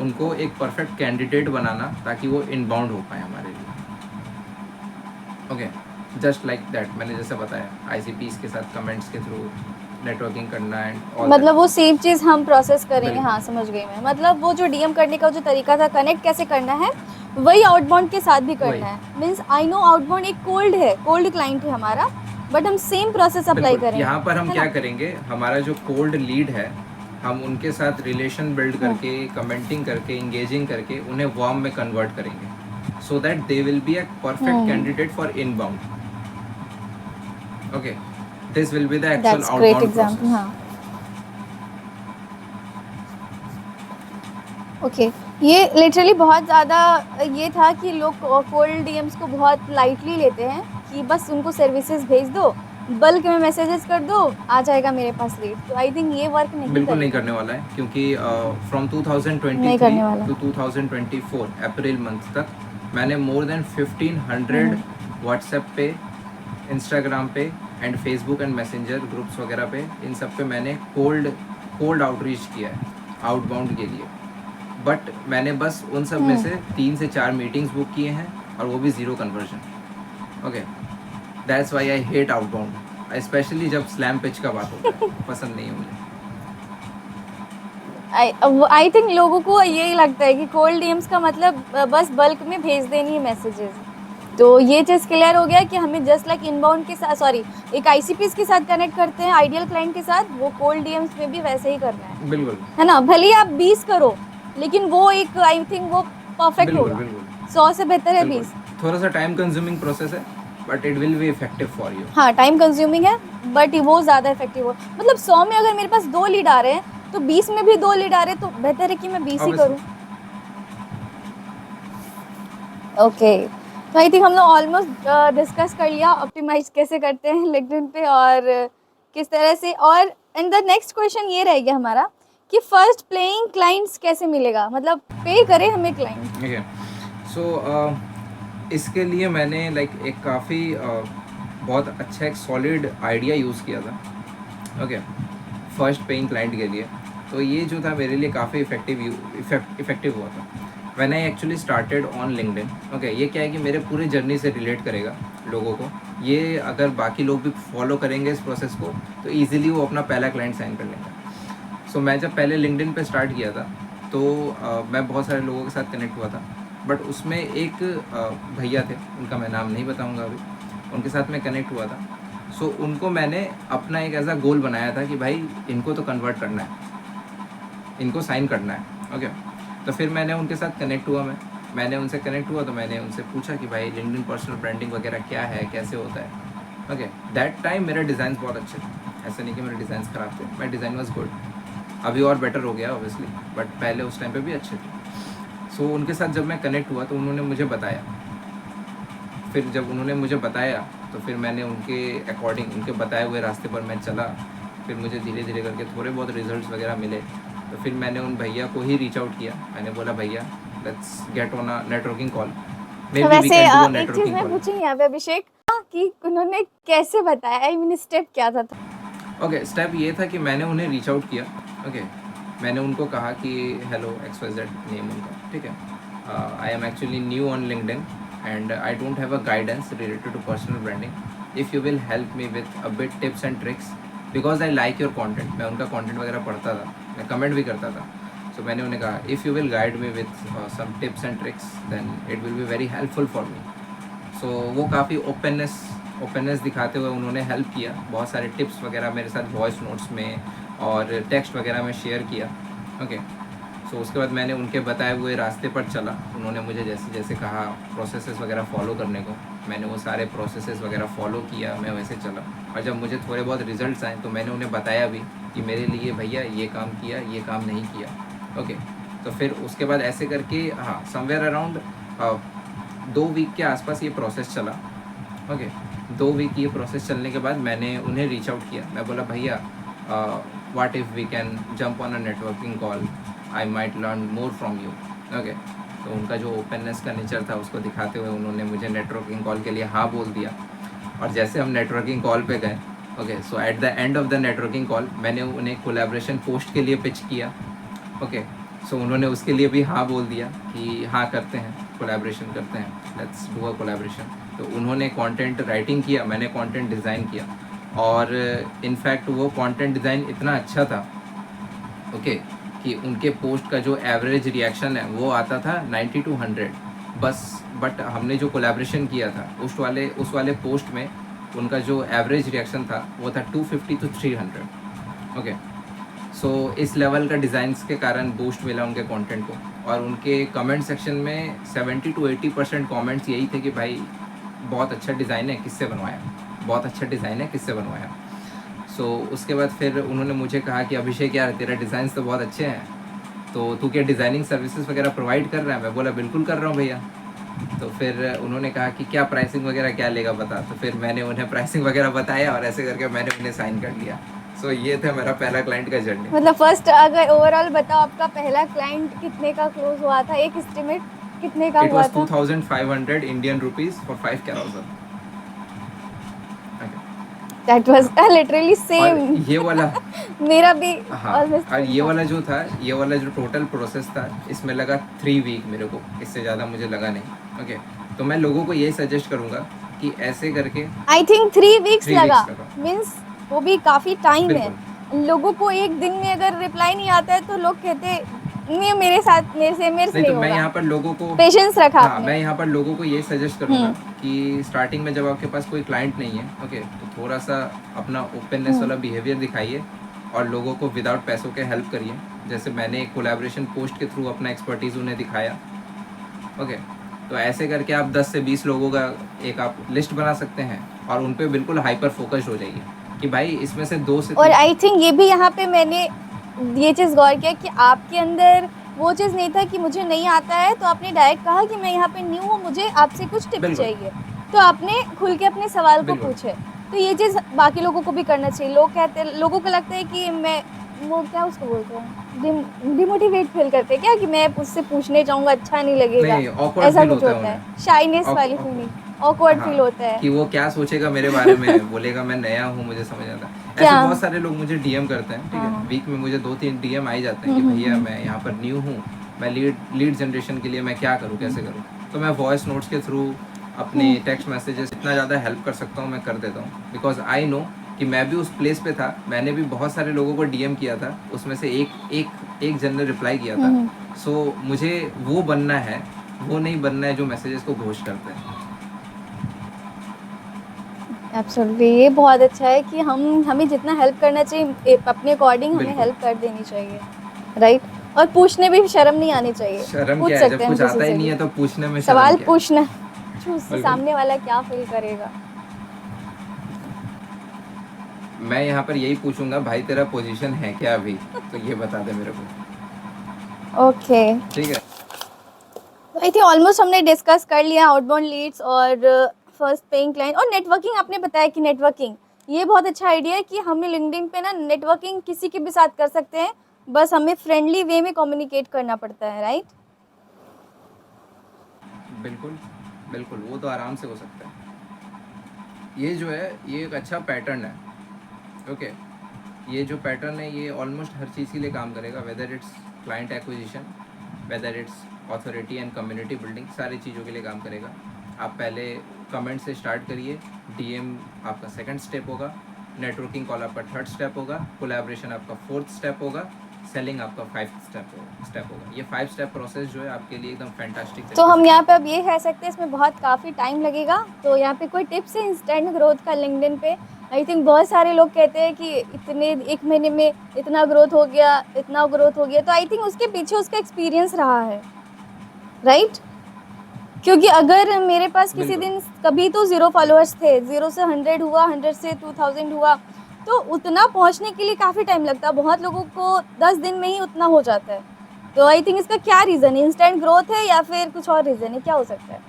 B: उनको एक परफेक्ट कैंडिडेट बनाना ताकि वो इनबाउंड हो पाए हमारे लिए। ओके, जस्ट लाइक दैट, मैंने जैसे बताया, ICPs के साथ कमेंट्स के थ्रू नेटवर्किंग करना एंड ऑल।
A: मतलब वो सेम चीज़ हम प्रोसेस करेंगे।
B: बिल्कुल।
A: हाँ, समझ गई मैं। मतलब वो जो DM करने का जो तरीका था, कनेक्ट कैसे करना है, वही आउटबाउंड के साथ भी
B: वही,
A: करना है। मीन्स आई नो आउटबाउंड एक कोल्ड है, कोल्ड क्लाइंट है हमारा, बट हम सेम प्रोसेस अप्लाई
B: बिल्कुल।
A: करेंगे,
B: यहाँ पर हम
A: है
B: क्या
A: ना?
B: करेंगे, हमारा जो कोल्ड लीड है, हम उनके साथ रिलेशन बिल्ड करके, कमेंटिंग करके, इंगेजिंग करके उन्हें वार्म में कन्वर्ट करेंगे, so that they will be a perfect candidate for inbound. Okay, this will be the actual
A: that's great
B: outbound
A: example.
B: Process.
A: हाँ, ओके। ये लिटरली बहुत ज़्यादा ये था कि लोग कोल्ड DMs को बहुत लाइटली लेते हैं कि बस उनको सर्विसेज भेज दो, बल्क में मैसेजेस कर दो, आ जाएगा मेरे पास लीड। तो आई थिंक ये वर्क नहीं
B: बिल्कुल नहीं
A: करेगा,
B: करने वाला है, क्योंकि फ्रॉम
A: नहीं
B: 2023
A: करने वाला।
B: टू 2024 अप्रैल मंथ तक मैंने मोर देन 1500 व्हाट्सएप पे, इंस्टाग्राम पे and Facebook and messenger groups वगैरह पे, इन सब पे मैंने कोल्ड आउटरीच किया है आउटबाउंड के लिए। बट मैंने बस उन सब में से 3 से 4 मीटिंग्स बुक किए हैं, और वो भी 0 conversion. Okay, that's why I hate outbound, specially जब स्लैम पिच का बात होता है, पसंद नहीं है मुझे।
A: आई थिंक लोगों को यही लगता है कि कोल्ड DMs का मतलब बस बल्क में भेज देनी है मैसेजेस। तो ये चीज़ क्लियर हो गया कि हमें जस्ट लाइक इनबाउंड के साथ, सॉरी, एक ICPs के साथ कनेक्ट करते हैं आइडियल क्लाइंट के साथ, वो कोल्ड DMs में भी वैसे ही करना
B: बिल्कुल
A: है ना? भले ही आप 20 करो, लेकिन वो एक, आई थिंक वो परफेक्ट
B: बिल्कुल
A: होगा।
B: बिल्कुल
A: 100 से बेहतर है
B: बिल्कुल
A: 20।
B: थोड़ा सा टाइम कंज्यूमिंग प्रोसेस है, but it will be effective for you.
A: हाँ, टाइम कंज्यूमिंग है, बट वो ज़्यादा इफेक्टिव हो। मतलब 100 में अगर मेरे पास 2 लीड आ रहे हैं, तो 20 में भी 2 लीड आ रहे हैं, तो बेहतर है कि मैं 20 ही
B: ऑब्वियसली।
A: करूँ। ओके, तो आई थिंक हम लोग ऑलमोस्ट डिस्कस कर लिया ऑप्टिमाइज कैसे करते हैं लिंक्डइन पे और किस तरह से। और एंड द नेक्स्ट क्वेश्चन ये रह गया हमारा कि फर्स्ट प्लेइंग क्लाइंट्स कैसे मिलेगा, मतलब पे करे हमें क्लाइंट।
B: ओके, सो इसके लिए मैंने लाइक एक काफ़ी बहुत अच्छा एक सॉलिड आइडिया यूज़ किया था। ओके, फर्स्ट पेइंग क्लाइंट के लिए तो ये जो था मेरे लिए काफ़ी इफेक्टिव हुआ था when I actually started on LinkedIn. Okay, ये क्या है कि मेरे पूरे जर्नी से रिलेट करेगा लोगों को। ये अगर बाकी लोग भी फॉलो करेंगे इस प्रोसेस को तो ईजिली वो अपना पहला क्लाइंट साइन कर लेंगे। सो मैं जब पहले लिंक्डइन पे स्टार्ट किया था तो मैं बहुत सारे लोगों के साथ कनेक्ट हुआ था, बट उसमें एक भैया थे, उनका मैं नाम नहीं बताऊंगा अभी, उनके साथ मैं कनेक्ट हुआ था। सो उनको मैंने अपना एक ऐसा गोल बनाया था कि भाई इनको तो कन्वर्ट करना है, इनको साइन करना है। ओके, तो फिर मैंने उनके साथ कनेक्ट हुआ, मैंने उनसे कनेक्ट हुआ तो मैंने उनसे पूछा कि भाई लिंक्डइन पर्सनल ब्रांडिंग वगैरह क्या है, कैसे होता है। ओके, दैट टाइम मेरे डिज़ाइंस बहुत अच्छे थे, ऐसा नहीं कि मेरे डिज़ाइंस ख़राब थे, माई डिज़ाइन वॉज गुड। अभी और बेटर हो गया ऑब्वियसली, बट पहले उस टाइम पे भी अच्छे थे। सो उनके साथ जब मैं कनेक्ट हुआ तो उन्होंने मुझे बताया, फिर जब उन्होंने मुझे बताया तो फिर मैंने उनके अकॉर्डिंग, उनके बताए हुए रास्ते पर मैं चला। फिर मुझे धीरे धीरे करके थोड़े बहुत रिजल्ट्स वगैरह मिले, तो फिर मैंने उन भैया को ही रीच आउट किया। मैंने बोला भैया let's get on a networking call, may
A: तो
B: बी वी
A: वैसे
B: कैन डू अ
A: एक चीज
B: नेटवर्किंग
A: मैं
B: कॉल।
A: पूछूंगी यहाँ पे अभिषेक, कि उन्होंने कैसे बताया, आई मीन स्टेप क्या था?
B: ओके, स्टेप ये था कि मैंने उन्हें रीच आउट किया। ओके, मैंने उनको कहा कि हेलो XYZ नेम उनका, ठीक है, I am actually new on LinkedIn and I don't have a guidance related to personal branding, if you will help me with a bit tips and tricks because I like your content. मैं उनका content वगैरह पढ़ता था, मैं comment भी करता था। सो मैंने उन्हें कहा if you will guide me with some tips and tricks then it will be very helpful for me. So वो काफ़ी ओपननेस दिखाते हुए उन्होंने हेल्प किया, बहुत सारे टिप्स वगैरह मेरे साथ वॉइस नोट्स में और टेक्स्ट वगैरह में शेयर किया। ओके, सो उसके बाद मैंने उनके बताए हुए रास्ते पर चला। उन्होंने मुझे जैसे जैसे कहा प्रोसेसेस वगैरह फॉलो करने को, मैंने वो सारे प्रोसेसेस वगैरह फॉलो किया, मैं वैसे चला। और जब मुझे थोड़े बहुत रिजल्ट्स आए तो मैंने उन्हें बताया भी कि मेरे लिए भैया ये काम किया, ये काम नहीं किया। ओके, तो फिर उसके बाद ऐसे करके हाँ समवेयर अराउंड 2 वीक के आसपास ये प्रोसेस चला। ओके, 2 वीक ये प्रोसेस चलने के बाद मैंने उन्हें रीच आउट किया। मैं बोला भैया what if we can jump on a networking call, I might learn more from you. Okay, तो उनका जो ओपननेस का नेचर था उसको दिखाते हुए उन्होंने मुझे नेटवर्किंग कॉल के लिए हाँ बोल दिया। और जैसे हम नेटवर्किंग कॉल पे गए, okay, so at the end of the networking call मैंने उन्हें कोलैबोरेशन पोस्ट के लिए पिच किया। ओके, सो उन्होंने उसके लिए भी हाँ बोल दिया कि हाँ करते हैं, कोलैबोरेशन करते हैं, लेट्स डू अ कोलैबोरेशन। तो उन्होंने कंटेंट राइटिंग किया, मैंने कंटेंट डिज़ाइन किया, और इनफैक्ट वो कंटेंट डिज़ाइन इतना अच्छा था ओके कि उनके पोस्ट का जो एवरेज रिएक्शन है वो आता था 90 to 100 बस। बट हमने जो कोलैबोरेशन किया था उस वाले पोस्ट में उनका जो एवरेज रिएक्शन था वो था 250 to 300। ओके, सो इस लेवल का डिज़ाइंस के कारण बूस्ट मिला उनके कंटेंट को। और उनके कमेंट सेक्शन में 70 to 80% कमेंट्स यही थे कि भाई बहुत अच्छा डिज़ाइन है, किससे बनवाया, बहुत अच्छा डिज़ाइन है, किससे बनवाया। सो उसके बाद फिर उन्होंने मुझे कहा कि अभिषेक यार तेरा डिज़ाइंस तो बहुत अच्छे हैं, तो तू क्या डिज़ाइनिंग सर्विसेज वगैरह प्रोवाइड कर रहा है? मैं बोला बिल्कुल कर रहा हूँ भैया। तो फिर उन्होंने कहा कि क्या प्राइसिंग वगैरह क्या लेगा बता। तो फिर मैंने उन्हें प्राइसिंग वगैरह बताया और ऐसे करके मैंने उन्हें साइन कर लिया। सो ये था मेरा पहला क्लाइंट का जर्नी।
A: मतलब फर्स्ट अगर ओवरऑल बताओ आपका पहला क्लाइंट कितने का क्लोज हुआ था, एक एस्टिमेट कितने का
B: इट
A: हुआ
B: वॉज
A: था?
B: 2500 Indian rupees for 5 carousel.
A: That was literally
B: और
A: सेम।
B: ये वाला
A: मेरा भी
B: हाँ,
A: ऑलमोस्ट
B: और
A: सेम
B: ये
A: था।
B: वाला जो था, ये वाला जो टोटल प्रोसेस था इसमें लगा 3 वीक मेरे को, इससे ज़्यादा मुझे लगा नहीं। ओके, तो मैं लोगों को ये सजेस्ट करूँगा कि ऐसे करके
A: आई थिंक 3 वीक्स
B: 3
A: लगा,
B: वीक्स लगा।
A: मीन्स वो भी काफी टाइम है।
B: बिल्कुल।
A: लोगों को एक दिन में अगर रिप्लाई नहीं आता है तो लोग कहते नहीं मेरे से
B: नहीं तो
A: नहीं
B: मैं
A: होगा।
B: यहाँ पर लोगों को
A: पेशेंस रखा
B: हाँ,
A: आपने।
B: मैं यहाँ पर लोगों को ये सजेस्ट करूँगा
A: हम्म।
B: कि स्टार्टिंग में जब आपके पास कोई क्लाइंट नहीं है ओके, तो थोड़ा सा अपना ओपननेस वाला
A: हम्म।
B: बिहेवियर दिखाइए और लोगों को विदाउट पैसों के हेल्प करिए। जैसे मैंने एक कोलैबोरेशन पोस्ट के थ्रू अपना एक्सपर्टीज़ उन्हें दिखाया। ओके, तो ऐसे करके आप 10 से 20 लोगों का एक आप लिस्ट बना सकते हैं और उन पे बिल्कुल हाइपर फोकस्ड हो जाइए कि भाई इसमें से 2 से
A: और
B: 3।
A: आई थिंक ये भी यहाँ पे मैंने ये चीज़ गौर किया कि आपके अंदर वो चीज़ नहीं था कि मुझे नहीं आता है, तो आपने डायरेक्ट कहा कि मैं यहाँ पे न्यू हूँ, मुझे आपसे कुछ टिप्स
B: बिल्कुल
A: चाहिए। तो आपने खुल के अपने सवाल को
B: बिल्कुल।
A: पूछे। तो ये चीज़ बाकी लोगों को भी करना चाहिए। लोग कहते हैं, लोगों को लगता है कि मैं, वो क्या उसको बोलते हैं, डिमोटिवेट फ़ील करते हैं क्या कि मैं उससे पूछने जाऊँगा अच्छा नहीं लगेगा,
B: नहीं, ऑकवर्ड
A: ऐसा
B: फील
A: कुछ
B: होता है
A: होता है।
B: उन्हें।
A: शाइनेस वाली फीलिंग, ऑकवर्ड फ़ील
B: हाँ,
A: होता है।
B: कि वो क्या सोचेगा मेरे बारे में, बोलेगा मैं नया हूँ, मुझे समझ आता है।
A: क्या?
B: ऐसे बहुत सारे लोग मुझे डीएम करते हैं, ठीक
A: हाँ,
B: है?
A: हाँ।
B: वीक में मुझे 2-3 डीएम आ ही जाते हैं कि भैया मैं यहाँ पर न्यू हूँ, मैं लीड जनरेशन के लिए मैं क्या करूँ, कैसे करूँ? तो मैं वॉइस नोट्स के थ्रू, अपने टेक्स्ट मैसेजेस, इतना ज़्यादा हेल्प कर सकता हूँ मैं कर देता हूँ। बिकॉज़ आई नो कि मैं भी उस प्लेस पे था, मैंने भी बहुत सारे लोगों को डीएम किया था, उसमें से एक जन ने रिप्लाई किया
A: हुँ,
B: था।
A: हुँ।
B: सो मुझे वो बनना है, वो नहीं बनना है जो मैसेजेस को घोस्ट करते हैं।
A: एब्सोल्युटली, ये बहुत अच्छा है कि हमें जितना हेल्प करना चाहिए अपने अकॉर्डिंग हमें
B: बिल्कुल।
A: हेल्प कर देनी चाहिए, राइट? और पूछने में भी शर्म नहीं आनी चाहिए।
B: शर्म
A: पूछ
B: क्या है,
A: सकते
B: जब
A: हैं हम
B: कुछ
A: किसी
B: आता ही
A: से
B: नहीं
A: भी।
B: है तो पूछने में शर्म
A: सवाल
B: क्या है?
A: पूछना कि उससे
B: बिल्कुल।
A: सामने वाला क्या फ़ील करेगा।
B: मैं यहाँ पर यही पूछूंगा, भाई तेरा पोजीशन है क्या अभी? तो ये बता दे मेरे को।
A: ओके।
B: ठीक है।
A: आई थिंक ऑलमोस्ट हमने डिस्कस कर लिया आउटबाउंड लीड्स और फर्स्ट पेइंग क्लाइंट और नेटवर्किंग। आपने बताया कि नेटवर्किंग ये बहुत अच्छा आइडिया है कि हमें लिंक्डइन पे ना नेटवर्किंग किसी के भी साथ कर सकते हैं, बस हमें फ्रेंडली वे में कम्युनिकेट करना पड़ता है, राइट?
B: बिल्कुल बिल्कुल, वो तो आराम से हो सकता है। ये जो है ये एक अच्छा पैटर्न है। ओके, ये जो पैटर्न है ये ऑलमोस्ट हर चीज़ के लिए काम करेगा, whether it's client acquisition, whether it's authority and community building, सारी चीज़ों के लिए काम करेगा। आप पहले कमेंट से स्टार्ट करिए, डीएम आपका सेकंड स्टेप होगा, नेटवर्किंग कॉल आपका थर्ड स्टेप होगा, कोलैबोरेशन आपका फोर्थ स्टेप होगा, सेलिंग आपका फाइव स्टेप होगा। ये 5 स्टेप प्रोसेस जो है आपके लिए एकदम फैंटास्टिक
A: तो
B: तरीके से
A: हम यहाँ
B: काम
A: पे
B: करेगा।
A: अब ये कह सकते हैं इसमें बहुत काफ़ी टाइम लगेगा, तो यहाँ पे कोई टिप्स है इंस्टेंट ग्रोथ का लिंक्डइन पे? आई थिंक बहुत सारे लोग कहते हैं कि इतने 1 महीने में इतना ग्रोथ हो गया, इतना ग्रोथ हो गया, तो आई थिंक उसके पीछे उसका एक्सपीरियंस रहा है, राइट? क्योंकि अगर मेरे पास किसी
B: बिल्कुल
A: दिन कभी तो 0 फॉलोअर्स थे, 0 से 100 हुआ, 100 से 2000 हुआ, तो उतना पहुँचने के लिए काफ़ी टाइम लगता है। बहुत लोगों को 10 दिन में ही उतना हो जाता है। तो आई थिंक इसका क्या रीज़न है? इंस्टेंट ग्रोथ है या फिर कुछ और रीज़न है? क्या हो सकता है?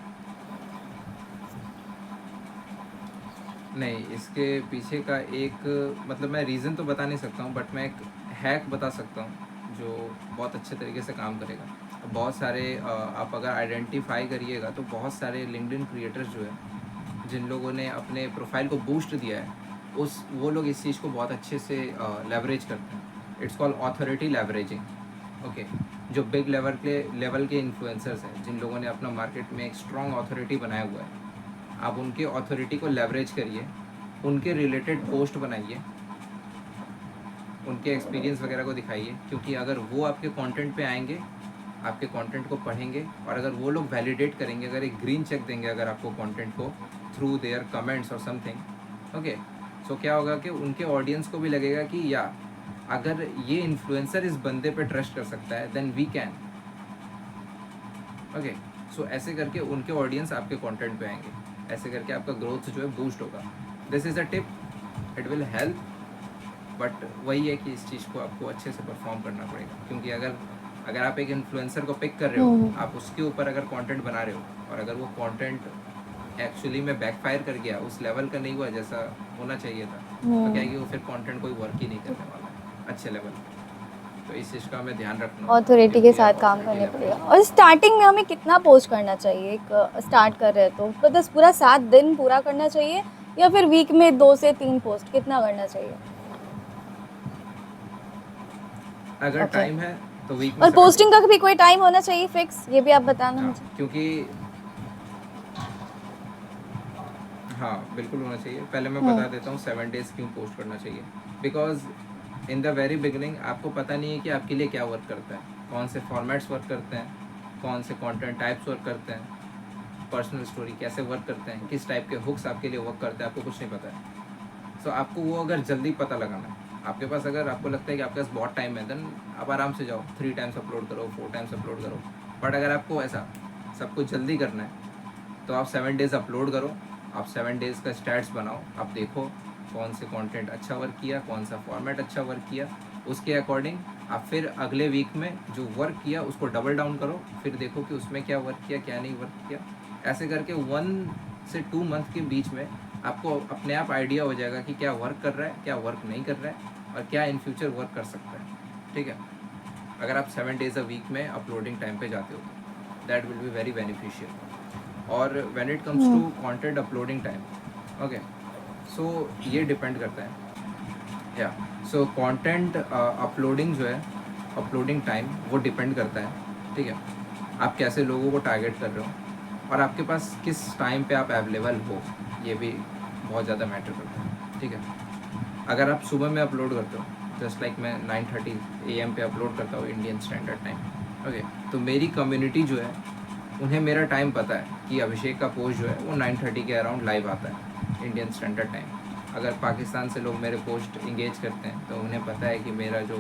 B: नहीं, इसके पीछे का एक, मतलब मैं रीज़न तो बता नहीं सकता हूँ, बट मैं एक हैक बता सकता हूँ जो बहुत अच्छे तरीके से काम करेगा। बहुत सारे आप अगर आइडेंटिफाई करिएगा तो बहुत सारे लिंक्डइन क्रिएटर्स जो है, जिन लोगों ने अपने प्रोफाइल को बूस्ट दिया है, उस वो लोग इस चीज़ को बहुत अच्छे से लेवरेज करते हैं। It's called authority leveraging. Okay, जो बिग लेवल के इन्फ्लुएंसर्स हैं, जिन लोगों ने अपना मार्केट में एक स्ट्रॉन्ग ऑथोरिटी बनाया हुआ है, आप उनके ऑथोरिटी को लेवरेज करिए, उनके रिलेटेड पोस्ट बनाइए, उनके एक्सपीरियंस वगैरह को दिखाइए, क्योंकि अगर वो आपके कंटेंट पे आएंगे, आपके कंटेंट को पढ़ेंगे, और अगर वो लोग वैलिडेट करेंगे, अगर एक ग्रीन चेक देंगे अगर आपको कंटेंट को थ्रू देयर कमेंट्स और समथिंग, ओके, सो क्या होगा कि उनके ऑडियंस को भी लगेगा कि या अगर ये इन्फ्लुएंसर इस बंदे पे ट्रस्ट कर सकता है देन वी कैन। ओके, सो ऐसे करके उनके ऑडियंस आपके कंटेंट पे आएंगे, ऐसे करके आपका ग्रोथ जो है बूस्ट होगा। This is a tip, it will help, but वही है कि इस चीज़ को आपको अच्छे से परफॉर्म करना पड़ेगा, क्योंकि अगर आप एक इन्फ्लुएंसर को पिक कर रहे हो,
A: हुँ,
B: आप उसके ऊपर अगर कंटेंट बना रहे हो और अगर वो कंटेंट एक्चुअली में बैकफायर कर गया, उस लेवल का नहीं हुआ जैसा होना चाहिए था, तो क्या है
A: हुँ।
B: कि वो फिर कंटेंट कोई वर्क ही नहीं करने वाला है अच्छे लेवल पे। तो इस चीज़ का हमें ध्यान रखना होगा
A: ऑथोरिटी
B: जब
A: के
B: भी आप
A: साथ काम
B: ऑथोरिटी
A: करने पड़ेगा
B: लेवरेजिंग
A: और
B: करें।
A: स्टार्टिंग में हमें कितना पोस्ट करना चाहिए? एक स्टार्ट कर रहे हैं तो बस पूरा 7 दिन पूरा करना चाहिए या फिर वीक में 2 से 3 पोस्ट कितना करना चाहिए?
B: अगर
A: ओके।
B: टाइम है तो वीक में
A: और
B: 7
A: पोस्टिंग का
B: डेज।
A: भी कोई टाइम होना चाहिए फिक्स? ये भी आप बताना
B: हाँ,
A: मुझे।
B: क्योंकि हाँ बिल्कुल होना चाहिए। पहले मैं
A: हुँ,
B: बता देता हूँ 7 डेज़ क्यों पोस्ट करना चाहिए। Because in the very beginning आपको पता नहीं है कि आपके लिए क्या वर्क करता है, कौन से फॉर्मेट्स वर्क करते हैं, कौन से कंटेंट टाइप्स वर्क करते हैं, पर्सनल स्टोरी कैसे वर्क करते हैं, किस टाइप के हुक्स आपके लिए वर्क करते हैं, आपको कुछ नहीं पता है। सो आपको वो अगर जल्दी पता लगाना है, आपके पास अगर आपको लगता है कि आपके पास बहुत टाइम है, देन आप आराम से जाओ, 3 टाइम्स अपलोड करो, 4 टाइम्स अपलोड करो। बट अगर आपको ऐसा सब कुछ जल्दी करना है तो आप 7 डेज़ अपलोड करो, आप 7 डेज़ का स्टैट्स बनाओ, आप देखो कौन से कंटेंट अच्छा वर्क किया, कौन सा फॉर्मेट अच्छा वर्क किया, उसके अकॉर्डिंग आप फिर अगले वीक में जो वर्क किया उसको डबल डाउन करो, फिर देखो कि उसमें क्या वर्क किया क्या नहीं वर्क किया। ऐसे करके 1 से 2 मंथ के बीच में आपको अपने आप आइडिया हो जाएगा कि क्या वर्क कर रहा है क्या वर्क नहीं कर रहा है और क्या इन फ्यूचर वर्क कर सकता है। ठीक है, अगर आप 7 days अ वीक में अपलोडिंग टाइम पे जाते हो तो that will be very beneficial. और when it comes to content uploading time, okay, so ये डिपेंड करता है या सो कंटेंट अपलोडिंग जो है अपलोडिंग टाइम वो डिपेंड करता है। ठीक है, आप कैसे लोगों को टारगेट कर रहे हो और आपके पास किस टाइम पे आप अवेलेबल हो, ये भी बहुत ज़्यादा मैटर करता है। ठीक है, अगर आप सुबह में अपलोड करते हो, जस्ट लाइक मैं 9:30 AM पे अपलोड करता हूँ इंडियन स्टैंडर्ड टाइम, ओके, तो मेरी कम्युनिटी जो है उन्हें मेरा टाइम पता है कि अभिषेक का पोस्ट जो है वो 9:30 के अराउंड लाइव आता है इंडियन स्टैंडर्ड टाइम। अगर पाकिस्तान से लोग मेरे पोस्ट इंगेज करते हैं तो उन्हें पता है कि मेरा जो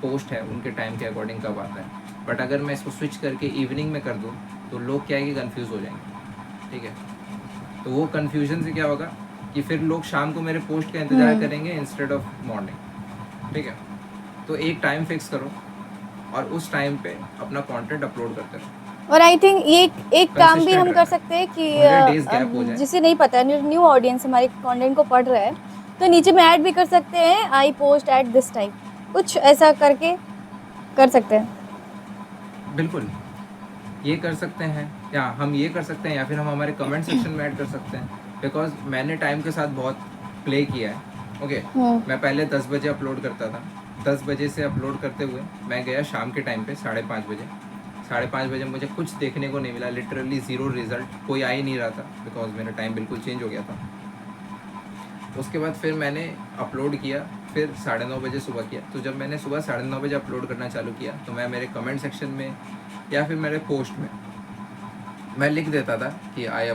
B: पोस्ट है उनके टाइम के अकॉर्डिंग कब आता है। बट अगर मैं इसको स्विच करके इवनिंग में कर दूँ तो लोग क्या है कि कन्फ्यूज़ हो जाएंगे। ठीक है, तो वो कन्फ्यूजन से क्या होगा कि फिर लोग शाम को मेरे पोस्ट का इंतज़ार करेंगे इंस्टेड ऑफ मॉर्निंग। ठीक है, तो एक टाइम फिक्स करो और उस टाइम पे अपना कंटेंट अपलोड करते रहो।
A: और आई थिंक एक काम भी
B: कंसिस्टेंट
A: हम कर
B: रहना,
A: सकते हैं कि
B: भले डेज गैप हो जाए।
A: जिसे नहीं पता है, न्यू ऑडियंस हमारे कंटेंट को पढ़ रहा है, तो नीचे में ऐड भी कर सकते हैं, I post at this time, कुछ ऐसा करके कर सकते हैं।
B: बिल्कुल, ये कर सकते हैं या हम ये कर सकते हैं या फिर हम हमारे कमेंट सेक्शन में ऐड कर सकते हैं। बिकॉज मैंने टाइम के साथ बहुत प्ले किया है। ओके, मैं पहले 10 बजे अपलोड करता था, 10 बजे से अपलोड करते हुए मैं गया शाम के टाइम पे 5:30 बजे। 5:30 बजे मुझे कुछ देखने को नहीं मिला, लिटरली ज़ीरो रिजल्ट, कोई आ ही नहीं रहा था बिकॉज मेरा टाइम बिल्कुल चेंज हो गया था। उसके बाद फिर मैंने अपलोड किया, फिर 9:30 बजे सुबह किया। तो जब मैंने सुबह 9:30 बजे अपलोड करना चालू किया तो मैं मेरे कमेंट सेक्शन में या फिर मेरे पोस्ट में मैं लिख देता था कि I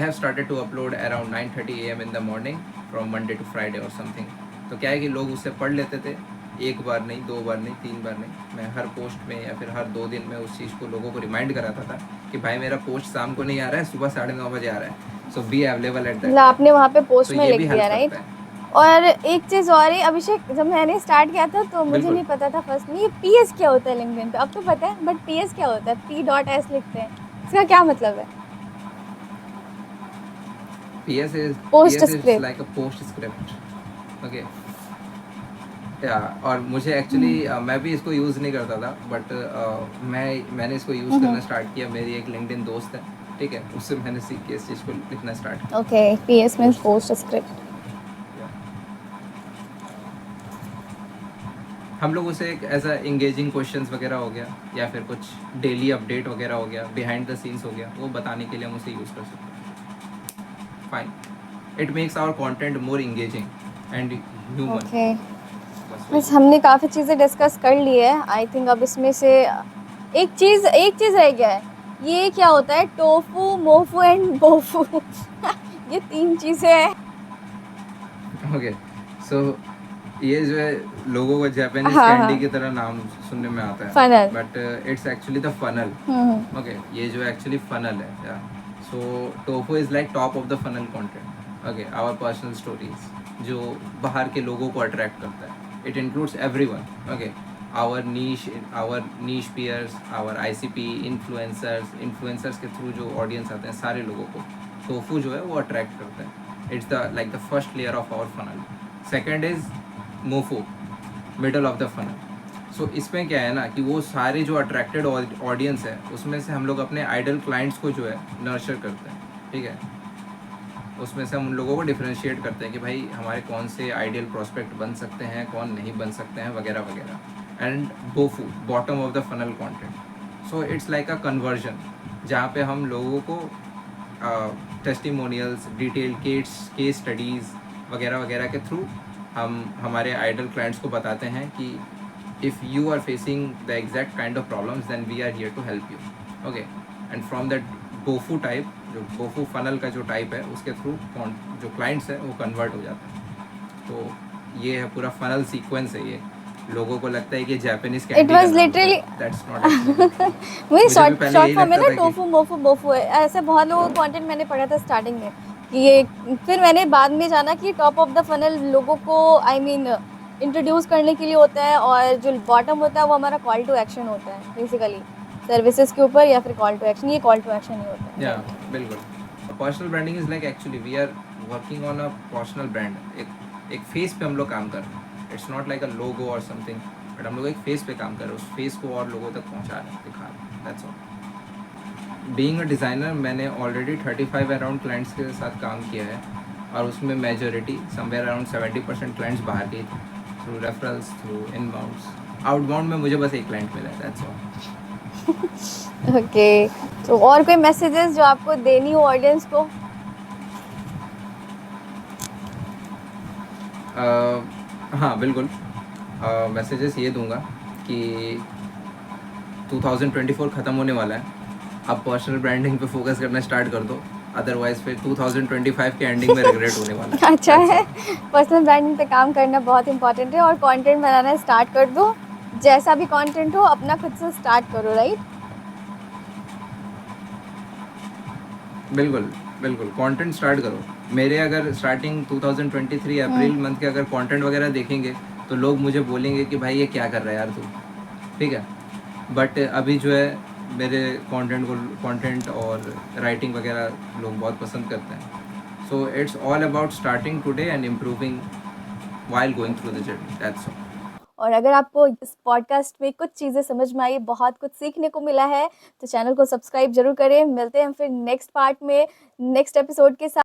B: have started to upload around 9:30 AM in the morning from Monday to Friday और समथिंग। तो क्या है कि लोग उससे पढ़ लेते थे, एक बार नहीं, 2 बार नहीं, 3 बार नहीं। मैं हर पोस्ट में या फिर हर 2 दिन में उस चीज़ को लोगों को रिमाइंड कराता था कि भाई मेरा पोस्ट शाम को नहीं आ रहा है, सुबह 9:30 बजे आ रहा है, सो बी अवेलेबल एट दैट
A: मतलब
B: टाइम।
A: आपने वहाँ पे पोस्ट
B: तो
A: में
B: ये
A: लिख
B: भी
A: दिया,
B: हेल्प
A: राइट?
B: करता है।
A: और एक चीज़ और है अभिषेक, जब मैंने स्टार्ट किया था तो मुझे
B: बिल्कुल,
A: नहीं पता था फर्स्ट में ये पीएस क्या होता है लिंक्डइन पे। अब तो पता है, बट पीएस क्या होता है? P.S लिखते हैं, इसका क्या मतलब है? Post
B: PS is
A: script.
B: like a post script, okay, या और मुझे एक्चुअली मैं भी इसको यूज़ नहीं करता था, बट मैंने इसको यूज़ करना स्टार्ट किया। मेरी एक लिंक्डइन दोस्त है, ठीक है, उससे मैंने सीख के इस चीज़ को लिखना स्टार्ट किया।
A: Okay, PS means
B: post
A: post script.
B: हम लोग उसे एक ऐसा इंगेजिंग क्वेश्चंस वगैरह हो गया या फिर कुछ डेली अपडेट वगैरह हो गया, बिहाइंड द सीन्स हो गया, वो बताने के लिए हम उसे यूज़ कर सकते हैं। Fine, it makes our content more engaging and human.
A: Okay,
B: बस
A: बस
B: वही।
A: हमने काफ़ी चीज़ें डिस्कस कर ली है। आई थिंक अब इसमें से एक चीज़ रह गया है। ये क्या होता है? टोफू, मोफू एंड बोफू ये 3 चीज़ें हैं।
B: ओके, सो ये जो है लोगों को जापानीज
A: हाँ,
B: कैंडी
A: हाँ।
B: की तरह नाम सुनने में आता है,
A: funnel.
B: But it's actually the funnel.
A: Hmm.
B: Okay, ये जो एक्चुअली फनल है, या so tofu is like top of the funnel content. Okay, our personal stories जो बाहर के लोगों को अट्रैक्ट करता है, it includes everyone. Okay, our niche peers, our ICP influencers के थ्रू जो ऑडियंस आते हैं सारे लोगों को टोफू जो है वो अट्रैक्ट करता है। It's the like the first layer of our funnel. Second is mofu, middle of the funnel. So इसमें क्या है ना कि वो सारे जो अट्रैक्टेड ऑडियंस है उसमें से हम लोग अपने आइडल क्लाइंट्स को जो है नर्चर करते हैं। ठीक है, उसमें से हम उन लोगों को डिफ्रेंशिएट करते हैं कि भाई हमारे कौन से आइडियल प्रोस्पेक्ट बन सकते हैं, कौन नहीं बन सकते हैं, वगैरह वगैरह। And bofu, bottom of the funnel content. So it's like a conversion जहाँ पे हम लोगों को टेस्टिमोनियल्स, डिटेल केस स्टडीज़ वगैरह वगैरह के थ्रू हम हमारे आइडल क्लाइंट्स को बताते हैं कि if you are facing the exact kind of problems then we are here to help you. Okay, and from that bofu type, जो बोफू फनल का जो टाइप है उसके थ्रू जो क्लाइंट्स है वो कन्वर्ट हो जाता है। तो ये है पूरा फनल सीक्वेंस है। ये लोगों को लगता है कि जापानीज
A: इट
B: कैंडी का
A: वाज़
B: नाम है,
A: लिटरली
B: दैट्स नॉट एक्चुअली।
A: वही
B: मुझे भी
A: शॉर्ट
B: पहले
A: शॉर्ट
B: यही
A: फॉर्म में
B: लगता
A: ना,
B: था कि
A: टोफू, मोफू, बोफू है। ऐसे बहुत लोगों का कंटेंट मैंने पढ़ा था स्टार्टिंग में कि ये, फिर मैंने बाद में जाना कि टॉप ऑफ द फनल लोगों को, आई मीन इंट्रोड्यूस करने के लिए होता है, और जो बॉटम होता है वो हमारा कॉल टू एक्शन होता है बेसिकली, सर्विसेज के ऊपर या फिर कॉल टू एक्शन, ये कॉल टू एक्शन ही होता है,
B: या
A: राइट?
B: बिल्कुल। Personal branding is like actually we are working on a personal brand. एक फेस पे हम लोग काम कर रहे हैं। It's not like a logo और समथिंग, बट हम लोग एक फेस पे काम कर रहे हैं, उस फेस को और लोगों तक पहुंचा रहे हैं, दिखा रहे हैं, that's all. Being a designer मैंने ऑलरेडी 35 अराउंड क्लाइंट्स के साथ काम किया है, और उसमें मेजोरिटी समवेयर अराउंड 70% क्लाइंट्स बाहर के थे, थ्रू रेफरल्स, थ्रू इनबाउंड्स। आउटबाउंड में मुझे बस एक क्लाइंट मिला है, दैट्स ऑल।
A: ओके, तो और कोई मैसेजेस जो आपको देनी हो ऑडियंस को?
B: हाँ बिल्कुल, मैसेजेस ये दूंगा कि 2024 ख़त्म होने वाला है, अब पर्सनल ब्रांडिंग पे फोकस करना स्टार्ट कर दो, अदरवाइज फिर 2025 के एंडिंग में रिग्रेट होने वाला है।
A: अच्छा
B: That's
A: है,
B: all.
A: पर्सनल ब्रांडिंग पे काम करना बहुत इंपॉर्टेंट है, और कंटेंट बनाना स्टार्ट कर दो, जैसा भी कंटेंट हो अपना खुद से स्टार्ट करो, राइट?
B: बिल्कुल बिल्कुल, कंटेंट स्टार्ट करो। मेरे अगर स्टार्टिंग 2023 अप्रैल मंथ के अगर कंटेंट वगैरह देखेंगे तो लोग मुझे बोलेंगे कि भाई ये क्या कर रहा है यार तू, ठीक है। बट अभी जो है मेरे कंटेंट और राइटिंग वगैरह लोग बहुत पसंद करते हैं। So it's all about starting today and improving while going through the journey, that's all.
A: और अगर आपको इस पॉडकास्ट में कुछ चीज़ें समझ में आई, बहुत कुछ सीखने को मिला है, तो चैनल को सब्सक्राइब ज़रूर करें। मिलते हैं फिर नेक्स्ट पार्ट में, नेक्स्ट एपिसोड के साथ।